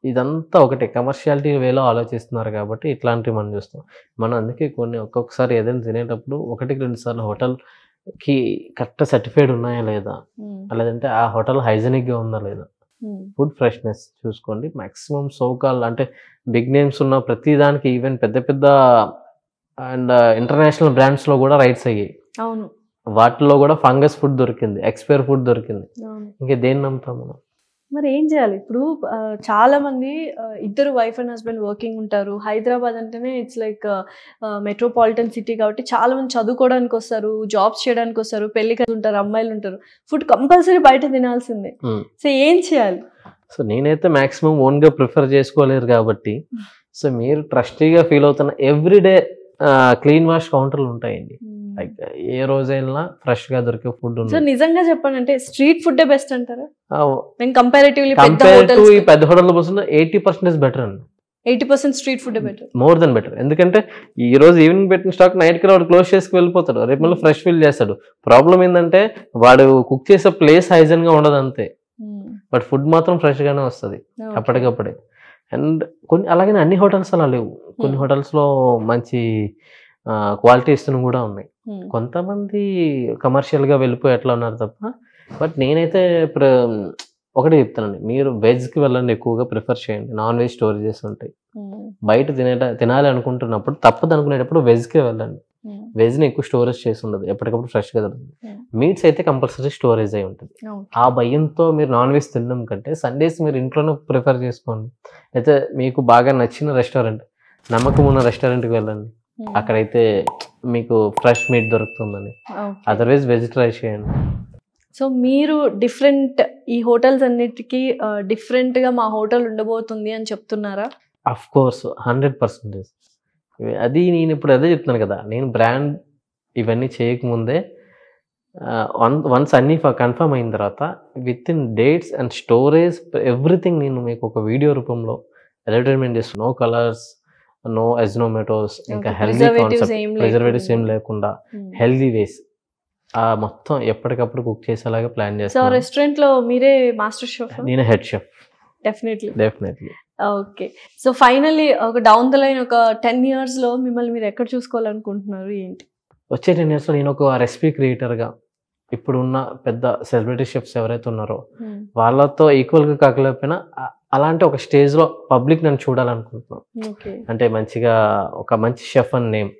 ఇదంతా ఒకటే కమర్షియాలిటీ వేలో ఆలోచిస్తున్నారు కాబట్టి ఇట్లాంటివి మనం చూస్తాం. మనం అందుకే ఒక్కొక్కసారి ఏదైనా తినేటప్పుడు 1-2 సార్లు హోటల్కి కరెక్ట్ సర్టిఫైడ్ ఉన్నాయా లేదా, లేదంటే ఆ హోటల్ హైజెనిక్గా ఉందా లేదా, ఫుడ్ ఫ్రెష్నెస్ చూసుకోండి. మ్యాక్సిమం సోకాల్ అంటే బిగ్ నేమ్స్ ఉన్న ప్రతి దానికి, ఈవెన్ పెద్ద పెద్ద అండ్ ఇంటర్నేషనల్ బ్రాండ్స్లో కూడా రైట్స్ అయ్యాయి. వాటిలో కూడా ఫంగస్ ఫుడ్ దొరికింది, ఎక్స్పైర్ ఫుడ్ దొరికింది. ఇంకా దేన్ని నమ్ముతాం మనం? మరి ఏం చేయాలి? ఇప్పుడు చాలా మంది ఇద్దరు వైఫ్ అండ్ హస్బెండ్ వర్కింగ్ ఉంటారు. హైదరాబాద్ అంటేనే ఇట్స్ లైక్ మెట్రోపాలిటన్ సిటీ కాబట్టి చాలా మంది చదువుకోవడానికి వస్తారు, జాబ్స్ చేయడానికి వస్తారు, పెళ్లికి ఉంటారు, అమ్మాయిలు ఉంటారు. ఫుడ్ కంపల్సరీ బయట తినాల్సిందే. సో ఏం చేయాలి? సో నేనైతే మాక్సిమం ఓన్గా ప్రిఫర్ చేసుకోలేరు కాబట్టి, సో మీరు ట్రస్టీగా ఫీల్ అవుతున్న ఎవ్రీడే క్లీన్ వాష్ కౌంటర్లు ఉంటాయండి. లైక్ ఏ రోజైనా ఫ్రెష్ గా దొరికే ఫుడ్ ఉంది. సో నిజంగా చెప్పానంటే స్ట్రీట్ ఫుడ్ బెస్ట్ అంటారా? కంపారిటివ్లీ పెద్ద హోటల్ 80% బెటర్ అండి. 80% street food better, more than better. ఎందుకంటే ఈ రోజు ఈవినింగ్ పెట్టిన స్టాక్ నైట్ కి వాడు క్లోజ్ చేసుకు వెళ్ళిపోతాడు, రేపు మళ్ళీ ఫ్రెష్ ఫిల్ చేస్తాడు. ప్రాబ్లం ఏంటంటే వాడు కుక్ చేసే ప్లేస్ హైజీన్ గా ఉండదు అంతే, బట్ ఫుడ్ మాత్రం ఫ్రెష్ గానే వస్తుంది అప్పటికప్పుడే. అండ్ కొన్ని అలాగనే అన్ని హోటల్స్ అలా లేవు. కొన్ని హోటల్స్ లో మంచి క్వాలిటీ ఇస్తున్న కూడా ఉన్నాయి. కొంతమంది కమర్షియల్ గా వెళ్ళిపోయి ఎట్లా ఉన్నారు తప్ప. బట్ నేనైతే ఒకటి చెప్తానండి, మీరు వెజ్ కి వెళ్ళండి, ఎక్కువగా ప్రిఫర్ చేయండి. నాన్ వెజ్ స్టోరేజెస్ ఉంటాయి. బయట తినాలి అనుకుంటున్నప్పుడు, తప్పదు అనుకునేటప్పుడు వెజ్ కే వెళ్ళండి. వెజ్ని ఎక్కువ స్టోరేజ్ చేసి ఉండదు, ఎప్పటికప్పుడు ఫ్రెష్గా దొరుకుతుంది. మీట్స్ అయితే కంపల్సరీ స్టోరేజ్ అయి ఉంటుంది. ఆ భయంతో మీరు నాన్ వెజ్ తినడం కంటే సండేస్ మీరు ఇంట్లోనే ప్రిఫర్ చేసుకోండి. అయితే మీకు బాగా నచ్చిన రెస్టారెంట్, నమ్మకం ఉన్న రెస్టారెంట్కి వెళ్ళండి, అక్కడైతే మీకు ఫ్రెష్ మీట్ దొరుకుతుందని. అదర్వైజ్ వెజ్ ట్రై చేయండి. సో మీరు డిఫరెంట్ ఈ హోటల్స్ అన్నిటికీ డిఫరెంట్గా మా హోటల్ ఉండబోతుంది అని చెప్తున్నారా? Of course 100%. అది నేను ఇప్పుడు అదే చెప్తున్నాను కదా, నేను బ్రాండ్ ఇవన్నీ చేయకముందే వన్స్ అన్నీ కన్ఫర్మ్ అయిన తర్వాత with in dates and storage everything నేను మీకు ఒక వీడియో రూపంలో అడ్వర్టైజ్మెంట్ చేస్తాను. నో కలర్స్, నో అజినోమోటోస్, ఇంకా హెల్దీ కాన్సెప్ట్, ప్రిజర్వేటివ్స్ ఏం లేకుండా హెల్దీ వేస్ మొత్తం ఎప్పటికప్పుడు కుక్ చేసేలాగా ప్లాన్ చేస్తాను. సో రెస్టారెంట్ లో మీరే మాస్టర్ షెఫ్? నేను head chef. Definitely. Okay. So finally ఒక డౌన్ ద లైన్ ఒక 10 years లో మిమ్మల్ని మీరు ఎక్కడ చూసుకోవాలనుకుంటున్నారు, ఏంటి? వచ్చే 10 years లో నేను ఒక రెసిపీ క్రియేటర్గా ఇప్పుడున్న పెద్ద సెలబ్రిటీ షెఫ్స్ ఎవరైతే ఉన్నారో వాళ్ళతో ఈక్వల్గా కాకపోయినా అలాంటి ఒక స్టేజ్లో పబ్లిక్ నన్ను చూడాలనుకుంటున్నాను. అంటే మంచిగా ఒక మంచి షెఫ్ అని నేమ్,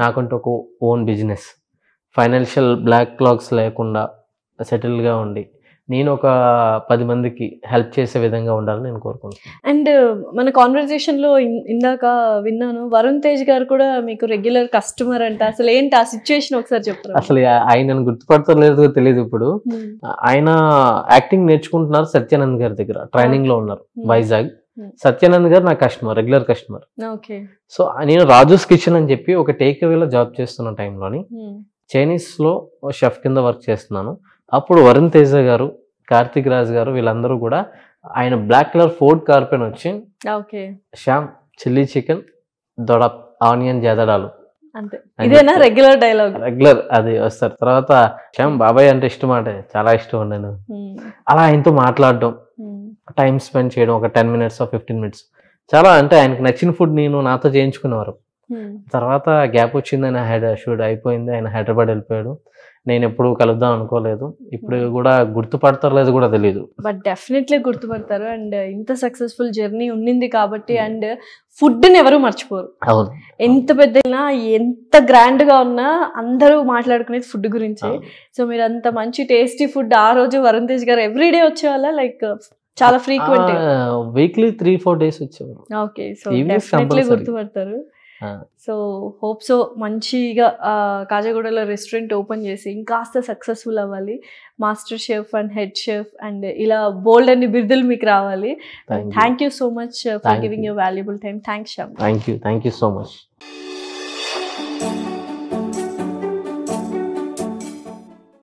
నాకంటూ ఒక own business, financial block clocks లేకుండా సెటిల్గా ఉండి నేను ఒక 10 మందికి హెల్ప్ చేసే విధంగా ఉండాలని నేను కోరుకుంటున్నాను. అండ్ మన కాన్వర్జేషన్లో ఇందాక విన్నాను, వరుణ్ తేజ్ గారు కూడా మీకు రెగ్యులర్ కస్టమర్ అంట. అసలు ఏంటి ఆ సిచ్యువేషన్ ఒకసారి చెప్తారు? అసలు ఆయనను గుర్తుపడతలేదో తెలియదు. ఇప్పుడు ఆయన యాక్టింగ్ నేర్చుకుంటున్నారు సత్యానంద్ గారి దగ్గర, ట్రైనింగ్ లో ఉన్నారు వైజాగ్. సత్యానంద్ గారు నా కస్టమర్, రెగ్యులర్ కస్టమర్. సో నేను రాజూస్ కిచెన్ అని చెప్పి ఒక టేక్ అవేలో జాబ్ చేస్తున్న టైంలోని చైనీస్ లో షెఫ్ కింద వర్క్ చేస్తున్నాను. అప్పుడు వరుణ్ తేజ గారు, కార్తిక్ రాజ్ గారు వీళ్ళందరూ కూడా ఆయన బ్లాక్ కలర్ ఫోర్డ్ కార్పెన్ వచ్చి శ్యామ్ చిల్లీ చికెన్ దొడ ఆనియన్ జదడాలు రెగ్యులర్ డైలాగ్, రెగ్యులర్ అది వస్తారు. తర్వాత శ్యామ్ బాబాయ్ అంటే ఇష్టం, అంటే చాలా ఇష్టం నేను. అలా ఆయనతో మాట్లాడడం, టైం స్పెండ్ చేయడం ఒక 10 minutes 15 minutes చాలా, అంటే ఆయనకు నచ్చిన ఫుడ్ నేను నాతో చేయించుకునేవారు. తర్వాత గ్యాప్ వచ్చింది, ఆయన షూట్ అయిపోయింది, ఆయన హైదరాబాద్ వెళ్ళిపోయాడు. నేను ఎప్పుడు కలుద్దాం అనుకోలేదు, ఇప్పుడు కూడా గుర్తుపడతారు లేదు కూడా తెలియదు. బట్ డెఫినెట్లీ గుర్తుపడతారు. అండ్ ఇంత సక్సెస్ఫుల్ జర్నీ ఉండింది కాబట్టి, అండ్ ఫుడ్ని ఎవరు మర్చిపోరు. అవును, ఎంత పెద్ద ఎంత గ్రాండ్ గా ఉన్నా అందరూ మాట్లాడుకునేది ఫుడ్ గురించి. సో మీరు అంత మంచి టేస్టీ ఫుడ్ ఆ రోజు వరుణ్ తేజ్ గారు ఎవ్రీడే వచ్చేవాళ్ళ, లైక్ చాలా ఫ్రీక్వెంట్? వీక్లీ 3-4 days వచ్చేవారు. ఓకే, సో డెఫినెట్లీ గుర్తుపడతారు. సో హోప్ సో మంచిగా కాజాగూడలో రెస్టారెంట్ ఓపెన్ చేసి ఇంకాస్త సక్సెస్ఫుల్ అవ్వాలి, master chef and head chef and ఇలా బోల్డ్ అన్ని బిరుదులు మీకు రావాలి. Thank you so much for giving your valuable time. Thanks Shyam. Thank you so much.